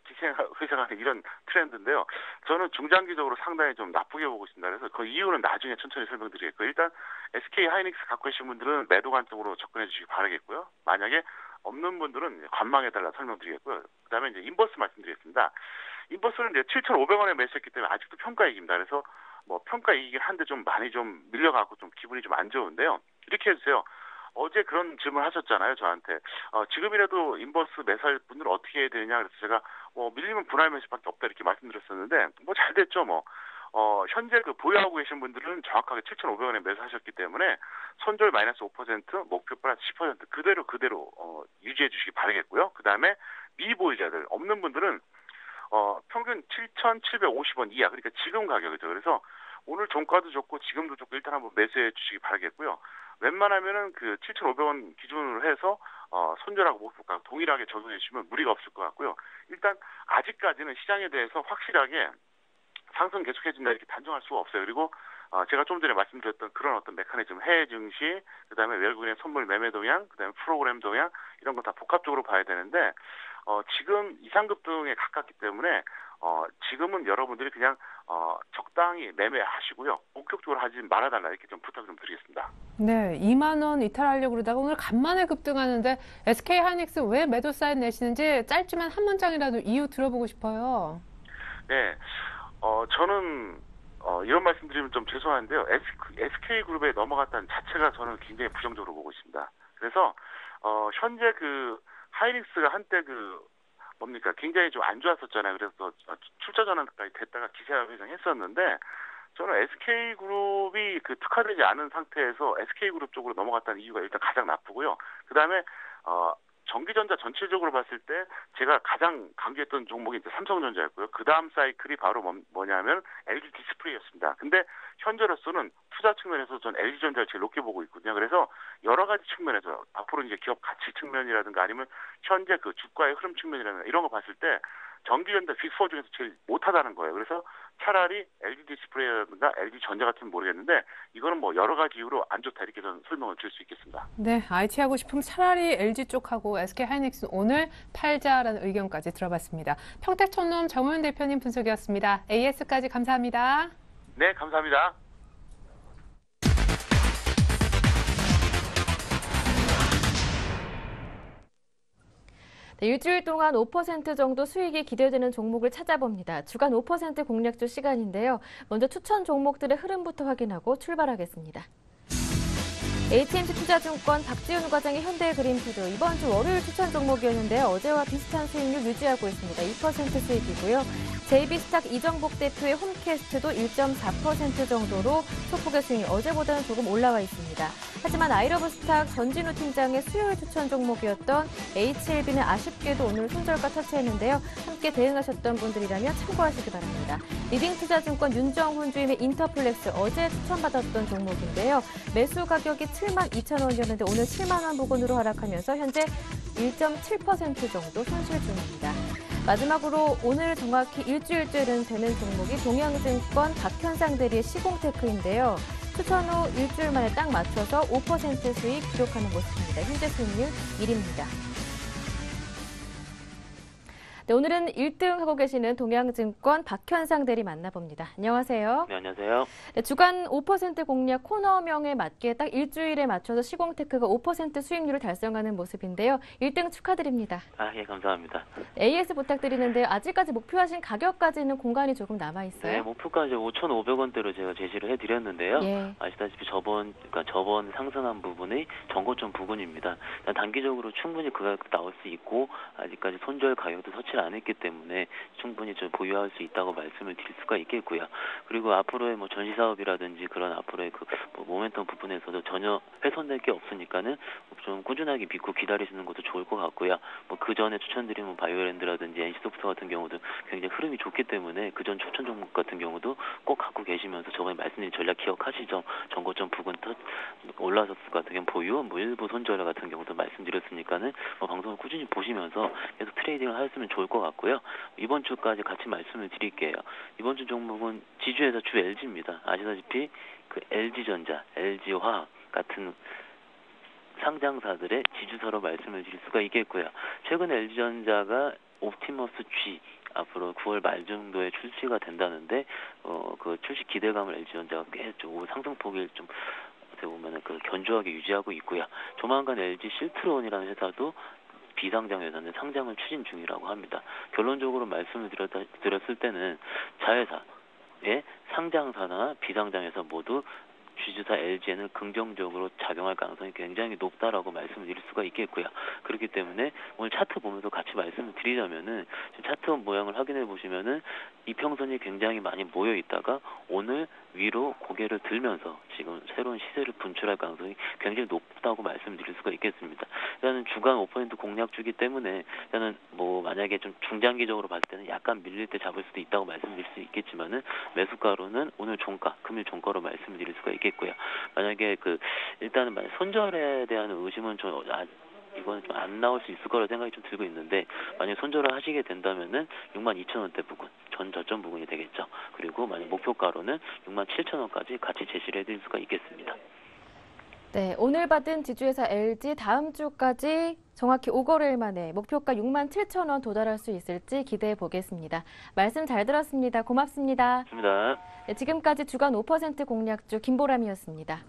회생하는 이런 트렌드인데요. 저는 중장기적으로 상당히 좀 나쁘게 보고 있습니다. 그래서 그 이유는 나중에 천천히 설명드리겠고요. 일단 SK 하이닉스 갖고 계신 분들은 매도 관점으로 접근해 주시기 바라겠고요. 만약에 없는 분들은 관망해달라 설명드리겠고요. 그다음에 이제 인버스 말씀드리겠습니다. 인버스는 이제 7,500원에 매수했기 때문에 아직도 평가이익입니다. 그래서 평가이익이긴 한데 좀 많이 좀 밀려가고 좀 기분이 좀 안 좋은데요. 이렇게 해주세요. 어제 그런 질문 하셨잖아요, 저한테. 지금이라도 인버스 매수할 분들은 어떻게 해야 되느냐. 그래서 제가 밀리면 분할 매수밖에 없다 이렇게 말씀드렸었는데 잘 됐죠, 현재 그 보유하고 계신 분들은 정확하게 7,500원에 매수하셨기 때문에 손절 마이너스 5%, 목표 플러스 10% 그대로 유지해 주시기 바라겠고요. 그 다음에 미보유자들 없는 분들은 평균 7,750원 이하, 그러니까 지금 가격이죠. 그래서 오늘 종가도 좋고 지금도 좋고 일단 한번 매수해 주시기 바라겠고요. 웬만하면은 그 7,500원 기준으로 해서 손절하고 목표가 동일하게 적용해 주시면 무리가 없을 것 같고요. 일단 아직까지는 시장에 대해서 확실하게 상승 계속해진다 이렇게 단정할 수가 없어요. 그리고 제가 좀 전에 말씀드렸던 그런 어떤 메커니즘, 해외 증시, 그다음에 외국인의 선물 매매 동향, 그다음에 프로그램 동향 이런 거 다 복합적으로 봐야 되는데 지금 이상급등에 가깝기 때문에 지금은 여러분들이 그냥 적당히 매매하시고요. 본격적으로 하지 말아달라 이렇게 좀 부탁 좀 드리겠습니다. 네, 2만 원 이탈하려고 그러다가 오늘 간만에 급등하는데 SK 하이닉스 왜 매도 사인 내시는지 짧지만 한 문장이라도 이유 들어보고 싶어요. 네, 저는 이런 말씀드리면 좀 죄송한데요. SK그룹에 넘어갔다는 자체가 저는 굉장히 부정적으로 보고 있습니다. 그래서 현재 그 하이닉스가 한때 굉장히 좀 안 좋았었잖아요. 그래서 출자 전환까지 됐다가 기세 회생했었는데 저는 SK그룹이 특화되지 않은 상태에서 SK그룹 쪽으로 넘어갔다는 이유가 일단 가장 나쁘고요. 그 다음에 전기전자 전체적으로 봤을 때 제가 가장 강조했던 종목이 이제 삼성전자였고요. 그 다음 사이클이 바로 뭐냐면 LG 디스플레이였습니다. 근데 현재로서는 투자 측면에서 전 LG전자를 제일 높게 보고 있거든요. 그래서 여러 가지 측면에서 앞으로 이제 기업 가치 측면이라든가 아니면 현재 그 주가의 흐름 측면이라든가 이런 거 봤을 때 전기전자 빅4 중에서 제일 못하다는 거예요. 그래서 차라리 LG 디스플레이라든가 LG전자 같으면 모르겠는데 이거는 여러 가지 이유로 안 좋다 이렇게 저는 설명을 드릴 수 있겠습니다. 네, IT 하고 싶으면 차라리 LG 쪽하고 SK 하이닉스 오늘 팔자라는 의견까지 들어봤습니다. 평택촌놈 정호연 대표님 분석이었습니다. AS까지 감사합니다. 네, 감사합니다. 네, 일주일 동안 5% 정도 수익이 기대되는 종목을 찾아봅니다. 주간 5% 공략주 시간인데요. 먼저 추천 종목들의 흐름부터 확인하고 출발하겠습니다. HMC 투자증권 박지훈 과장의 현대그린푸드 이번 주 월요일 추천 종목이었는데요. 어제와 비슷한 수익률 유지하고 있습니다. 2% 수익이고요. JB스탁 이정복 대표의 홈캐스트도 1.4% 정도로 소폭의 수익이 어제보다는 조금 올라와 있습니다. 하지만 아이러브스탁 전진우 팀장의 수요일 추천 종목이었던 HLB는 아쉽게도 오늘 손절가 터치했는데요. 함께 대응하셨던 분들이라면 참고하시기 바랍니다. 리딩투자증권 윤정훈 주임의 인터플렉스 어제 추천받았던 종목인데요. 매수 가격이 72,000원이었는데 오늘 7만 원 부근으로 하락하면서 현재 1.7% 정도 손실 중입니다. 마지막으로 오늘 정확히 일주일째는 되는 종목이 동양증권 박현상 대리의 시공테크인데요. 추천 후 일주일 만에 딱 맞춰서 5% 수익 기록하는 모습입니다. 현재 수익률 1입니다. 네, 오늘은 1등 하고 계시는 동양증권 박현상 대리 만나봅니다. 안녕하세요. 네, 안녕하세요. 네, 주간 5% 공략 코너명에 맞게 딱 일주일에 맞춰서 시공테크가 5% 수익률을 달성하는 모습인데요. 1등 축하드립니다. 예, 감사합니다. AS 부탁드리는데요. 아직까지 목표하신 가격까지는 공간이 조금 남아있어요? 네, 목표가 이제 5,500원대로 제가 제시를 해드렸는데요. 예. 아시다시피 저번 상승한 부분이 전고점 부근입니다. 단기적으로 충분히 그 가격 나올 수 있고 아직까지 손절 가격도 서치 실패를 안 했기 때문에 충분히 좀 보유할 수 있다고 말씀을 드릴 수가 있겠고요. 그리고 앞으로의 뭐 전시 사업이라든지 그런 앞으로의 뭐 모멘텀 부분에서도 전혀 훼손될 게 없으니까는 좀 꾸준하게 믿고 기다리시는 것도 좋을 것 같고요. 뭐 그 전에 추천드린 바이오랜드라든지 NC소프트 같은 경우도 굉장히 흐름이 좋기 때문에 그 전 추천 종목 같은 경우도 꼭 갖고 계시면서 저번에 말씀드린 전략 기억하시죠? 전고점 부근 올라섰을 것 같은 경우 보유, 뭐 일부 손절 같은 경우도 말씀드렸으니까는 뭐 방송을 꾸준히 보시면서 계속 트레이딩을 하셨으면 좋을 것 같고요. 이번 주까지 같이 말씀을 드릴게요. 이번 주 종목은 지주회사 주 LG입니다. 아시다시피 그 LG전자, LG화학 같은 상장사들의 지주사로 말씀을 드릴 수가 있겠고요. 최근 LG전자가 옵티머스 G 앞으로 9월 말 정도에 출시가 된다는데 그 출시 기대감을 LG전자가 꽤 좀 상승폭을 좀 어떻게 보면은 그 견조하게 유지하고 있고요. 조만간 LG 실트론이라는 회사도 비상장 회사는 상장을 추진 중이라고 합니다. 결론적으로 말씀을 드렸을 때는 자회사의 상장사나 비상장 회사 모두 주주사 LG에는 긍정적으로 작용할 가능성이 굉장히 높다라고 말씀을 드릴 수가 있겠고요. 그렇기 때문에 오늘 차트 보면서 같이 말씀을 드리자면은 차트 모양을 확인해 보시면은 이평선이 굉장히 많이 모여 있다가 오늘 위로 고개를 들면서 지금 새로운 시세를 분출할 가능성이 굉장히 높다고 말씀드릴 수가 있겠습니다. 일단은 주간 5% 공략주기 때문에 일단은 뭐 만약에 좀 중장기적으로 봤을 때는 약간 밀릴 때 잡을 수도 있다고 말씀드릴 수 있겠지만은 매수가로는 오늘 종가, 금일 종가로 말씀드릴 수가 있겠고요. 만약에 일단은 만약 손절에 대한 의심은 좀 이거는 좀 안 나올 수 있을 거라 생각이 좀 들고 있는데 만약 손절을 하시게 된다면은 62,000원대 부근 전 저점 부근이 되겠죠. 그리고 만약 목표가로는 67,000원까지 같이 제시를 해드릴 수가 있겠습니다. 네, 오늘 받은 지주회사 LG 다음 주까지 정확히 5거래일 만에 목표가 67,000원 도달할 수 있을지 기대해 보겠습니다. 말씀 잘 들었습니다. 고맙습니다. 좋습니다. 네, 지금까지 주간 5% 공략주 김보람이었습니다.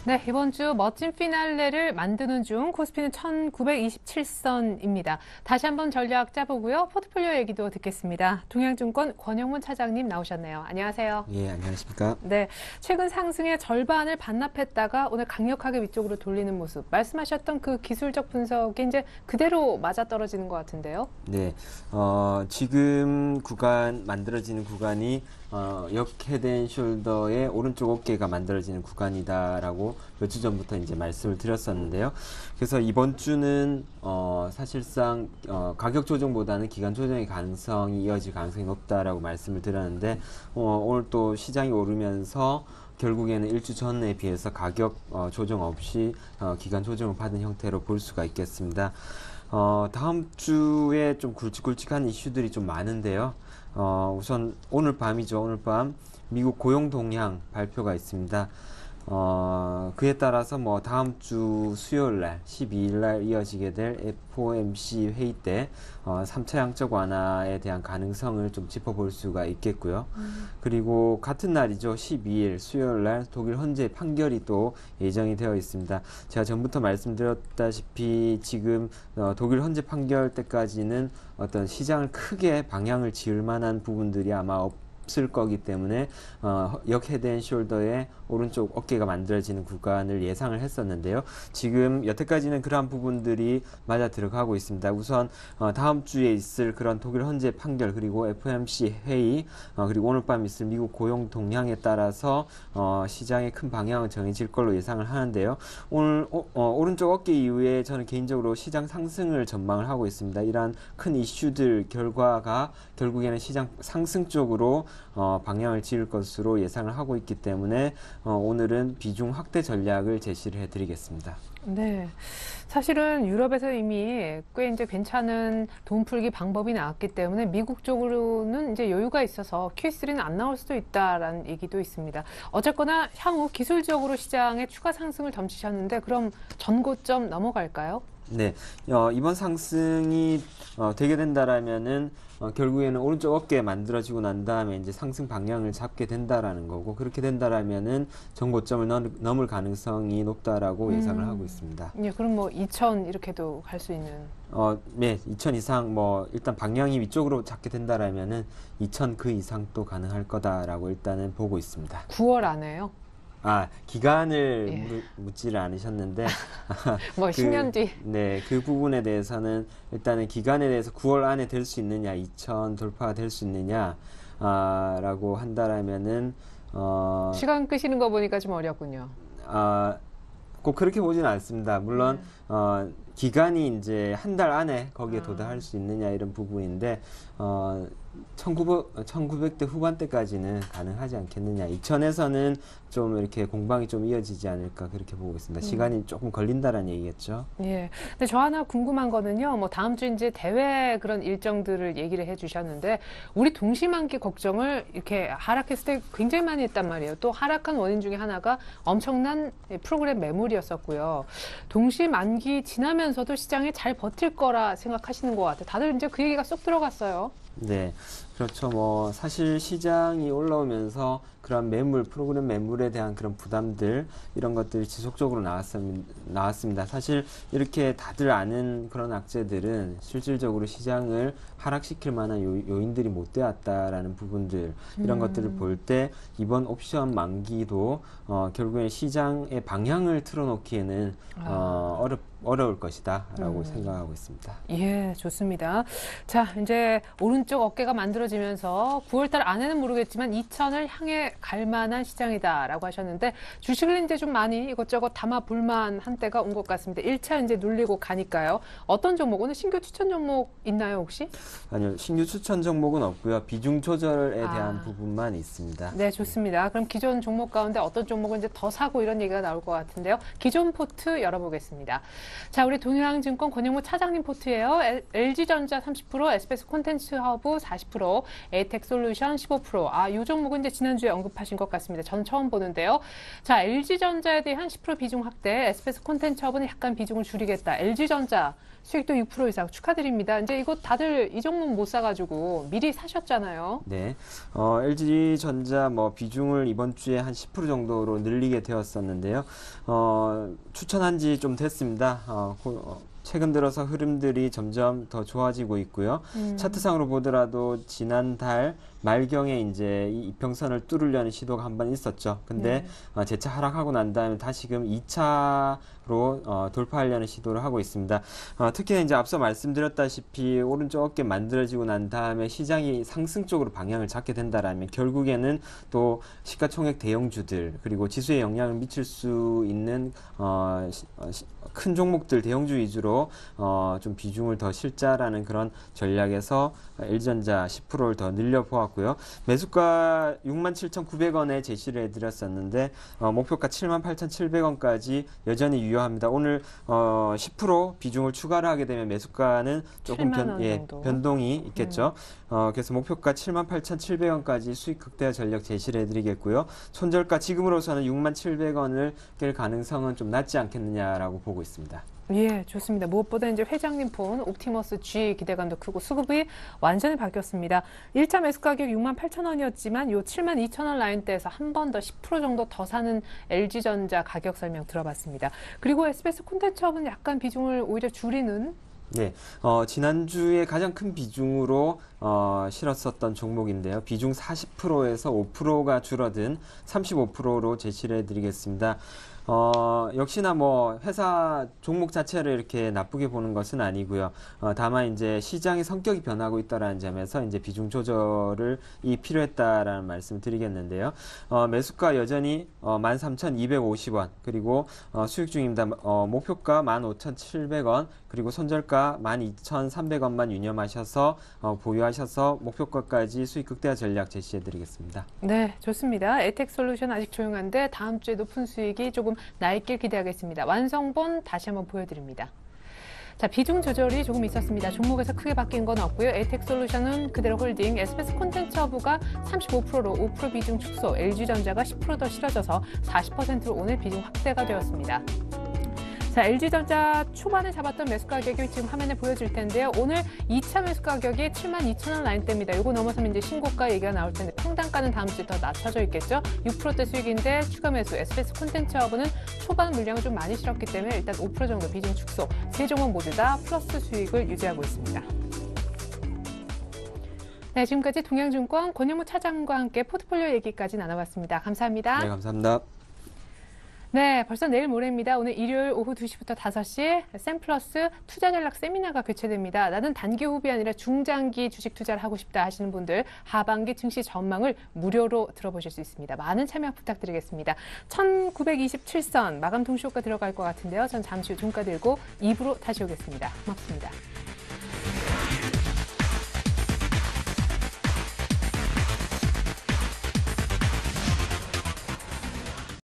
네, 이번 주 멋진 피날레를 만드는 중 코스피는 1927선입니다. 다시 한번 전략 짜보고요. 포트폴리오 얘기도 듣겠습니다. 동양증권 권영문 차장님 나오셨네요. 안녕하세요. 예, 안녕하십니까. 네, 최근 상승의 절반을 반납했다가 오늘 강력하게 위쪽으로 돌리는 모습. 말씀하셨던 그 기술적 분석이 이제 그대로 맞아떨어지는 것 같은데요. 네, 지금 만들어지는 구간이 역 헤드앤숄더의 오른쪽 어깨가 만들어지는 구간이다라고 몇 주 전부터 이제 말씀을 드렸었는데요. 그래서 이번 주는 사실상 가격 조정보다는 기간 조정의 가능성이 이어질 가능성이 높다라고 말씀을 드렸는데 오늘 또 시장이 오르면서 결국에는 일주 전에 비해서 가격 조정 없이 기간 조정을 받은 형태로 볼 수가 있겠습니다. 다음 주에 좀 굵직굵직한 이슈들이 좀 많은데요. 우선 오늘 밤이죠. 오늘 밤 미국 고용 동향 발표가 있습니다. 그에 따라서 뭐 다음 주 수요일 날 12일 날 이어지게 될 FOMC 회의 때 3차 양적 완화에 대한 가능성을 좀 짚어볼 수가 있겠고요. 그리고 같은 날이죠. 12일 수요일 날 독일 헌재 판결이 또 예정이 되어 있습니다. 제가 전부터 말씀드렸다시피 지금 독일 헌재 판결 때까지는 어떤 시장을 크게 방향을 지을 만한 부분들이 아마 없을 거기 때문에 역 헤드앤숄더의 오른쪽 어깨가 만들어지는 구간을 예상을 했었는데요. 지금 여태까지는 그러한 부분들이 맞아 들어가고 있습니다. 우선 다음 주에 있을 그런 독일 헌재 판결 그리고 FOMC 회의 그리고 오늘 밤 있을 미국 고용 동향에 따라서 시장의 큰 방향은 정해질 걸로 예상을 하는데요. 오늘 오른쪽 어깨 이후에 저는 개인적으로 시장 상승을 전망을 하고 있습니다. 이러한 큰 이슈들 결과가 결국에는 시장 상승 쪽으로 방향을 지을 것으로 예상을 하고 있기 때문에 오늘은 비중 확대 전략을 제시를 해드리겠습니다. 네, 사실은 유럽에서 이미 꽤 이제 괜찮은 돈 풀기 방법이 나왔기 때문에 미국 쪽으로는 이제 여유가 있어서 Q3는 안 나올 수도 있다라는 얘기도 있습니다. 어쨌거나 향후 기술적으로 시장에 추가 상승을 덤치셨는데 그럼 전고점 넘어갈까요? 네, 이번 상승이 되게 된다라면은 결국에는 오른쪽 어깨에 만들어지고 난 다음에 이제 상승 방향을 잡게 된다라는 거고, 그렇게 된다라면은 전고점을 넘을 가능성이 높다라고 예상을 하고 있습니다. 예, 그럼 뭐 2,000 이렇게도 갈 수 있는. 네, 2,000 이상 뭐 일단 방향이 위쪽으로 잡게 된다라면은 2,000 그 이상 또 가능할 거다라고 일단은 보고 있습니다. 9월 안에요? 기간을 묻지를 않으셨는데 뭐 10년 뒤. 네, 그 부분에 대해서는 일단은 기간에 대해서 9월 안에 될 수 있느냐, 2,000 돌파가 될 수 있느냐 라고 한다라면은 시간 끄시는 거 보니까 좀 어렵군요. 꼭 그렇게 보지는 않습니다. 물론 기간이 이제 한 달 안에 거기에 도달할 수 있느냐 이런 부분인데 1900대 후반대까지는 가능하지 않겠느냐. 2000에서는 좀 이렇게 공방이 좀 이어지지 않을까 그렇게 보고 있습니다. 시간이 조금 걸린다라는 얘기겠죠. 예. 근데 저 하나 궁금한 거는요. 뭐 다음 주 이제 대회 그런 일정들을 얘기를 해주셨는데 우리 동시만기 걱정을 이렇게 하락했을 때 굉장히 많이 했단 말이에요. 또 하락한 원인 중에 하나가 엄청난 프로그램 매물이었었고요. 동시만기 지나면서도 시장이 잘 버틸 거라 생각하시는 것 같아요. 다들 이제 그 얘기가 쏙 들어갔어요. 네, 그렇죠. 뭐 사실 시장이 올라오면서 그런 매물, 프로그램 매물에 대한 그런 부담들 이런 것들이 지속적으로 나왔습니다. 사실 이렇게 다들 아는 그런 악재들은 실질적으로 시장을 하락시킬 만한 요인들이 못 되었다라는 부분들 이런 것들을 볼 때 이번 옵션 만기도 결국엔 시장의 방향을 틀어놓기에는 어려울 것이다라고 생각하고 있습니다. 예, 좋습니다. 자, 이제 오른쪽 어깨가 만들어지면서 9월달 안에는 모르겠지만 2,000을 향해 갈 만한 시장이다라고 하셨는데 주식을 이제 좀 많이 이것저것 담아 볼만 한 때가 온 것 같습니다. 1차 이제 눌리고 가니까요. 어떤 종목, 오늘 신규 추천 종목 있나요, 혹시? 아니요, 신규 추천 종목은 없고요. 비중 조절에 대한 부분만 있습니다. 네, 좋습니다. 그럼 기존 종목 가운데 어떤 종목을 이제 더 사고 이런 얘기가 나올 것 같은데요. 기존 포트 열어보겠습니다. 자, 우리 동양증권 권영무 차장님 포트예요. LG전자 30%, SBS 콘텐츠 허브 40%, 에이텍솔루션 15%. 이 종목은 이제 지난주에 언급하신 것 같습니다. 저는 처음 보는데요. 자, LG전자에 대한 10% 비중 확대, SBS 콘텐츠 허브는 약간 비중을 줄이겠다. LG전자 수익도 6% 이상 축하드립니다. 이제 이거 다들 이 종목 못 사가지고 미리 사셨잖아요. 네, LG전자 뭐 비중을 이번 주에 한 10% 정도로 늘리게 되었었는데요. 추천한 지 좀 됐습니다. 최근 들어서 흐름들이 점점 더 좋아지고 있고요. 차트상으로 보더라도 지난달 말경에 이제 이 이평선을 뚫으려는 시도가 한 번 있었죠. 근데 재차 하락하고 난 다음에 다시금 2차로 돌파하려는 시도를 하고 있습니다. 특히 이제 앞서 말씀드렸다시피 오른쪽 어깨 만들어지고 난 다음에 시장이 상승 쪽으로 방향을 잡게 된다라면 결국에는 또 시가총액 대형주들 그리고 지수에 영향을 미칠 수 있는 큰 종목들 대형주 위주로 좀 비중을 더 실자라는 그런 전략에서 LG전자 10%를 더 늘려보았고요. 매수가 67,900원에 제시를 해드렸었는데 목표가 78,700원까지 여전히 유효합니다. 오늘 10% 비중을 추가를 하게 되면 매수가는 조금 변동이 있겠죠. 그래서 목표가 78,700원까지 수익 극대화 전략 제시를 해드리겠고요. 손절가 지금으로서는 6700원을 깰 가능성은 좀 낮지 않겠느냐라고 보고 있습니다. 예, 좋습니다. 무엇보다 이제 회장님 폰 옵티머스 G 기대감도 크고 수급이 완전히 바뀌었습니다. 1차 매수 가격 68,000원이었지만 요 72,000원 라인대에서 한 번 더 10% 정도 더 사는 LG전자 가격 설명 들어봤습니다. 그리고 SBS 콘텐츠 허브는 약간 비중을 오히려 줄이는 네, 지난주에 가장 큰 비중으로 실었었던 종목인데요. 비중 40%에서 5%가 줄어든 35%로 제시를 해드리겠습니다. 역시나 뭐 회사 종목 자체를 이렇게 나쁘게 보는 것은 아니고요. 다만 이제 시장의 성격이 변하고 있다라는 점에서 이제 비중 조절이 필요했다라는 말씀을 드리겠는데요. 매수가 여전히 13,250원 그리고 수익 중입니다. 목표가 15,700원 그리고 손절가 12,300원만 유념하셔서 보유하셔서 목표가까지 수익 극대화 전략 제시해 드리겠습니다. 네, 좋습니다. 에이텍솔루션 아직 조용한데 다음 주에 높은 수익이 조금 나있길 기대하겠습니다. 완성본 다시 한번 보여드립니다. 자, 비중 조절이 조금 있었습니다. 종목에서 크게 바뀐 건 없고요. 에이텍솔루션은 그대로 홀딩, SBS 콘텐츠 허브가 35%로 5% 비중 축소, LG전자가 10% 더 실어져서 40%로 오늘 비중 확대가 되었습니다. 자, LG전자 초반에 잡았던 매수 가격이 지금 화면에 보여질 텐데요. 오늘 2차 매수 가격이 72,000원 라인대입니다. 이거 넘어서면 이제 신고가 얘기가 나올 텐데 평단가는 다음 주에 더 낮춰져 있겠죠. 6%대 수익인데 추가 매수 SBS 콘텐츠하고는 초반 물량을 좀 많이 실었기 때문에 일단 5% 정도 비중 축소. 세 종목 모두 다 플러스 수익을 유지하고 있습니다. 네, 지금까지 동양증권 권영무 차장과 함께 포트폴리오 얘기까지 나눠봤습니다. 감사합니다. 네, 감사합니다. 네, 벌써 내일 모레입니다. 오늘 일요일 오후 2시부터 5시 샘플러스 투자 전략 세미나가 개최됩니다. 나는 단기 호흡이 아니라 중장기 주식 투자를 하고 싶다 하시는 분들 하반기 증시 전망을 무료로 들어보실 수 있습니다. 많은 참여 부탁드리겠습니다. 1927선 마감 동시효과 들어갈 것 같은데요. 전 잠시 후 종가 들고 2부로 다시 오겠습니다. 고맙습니다.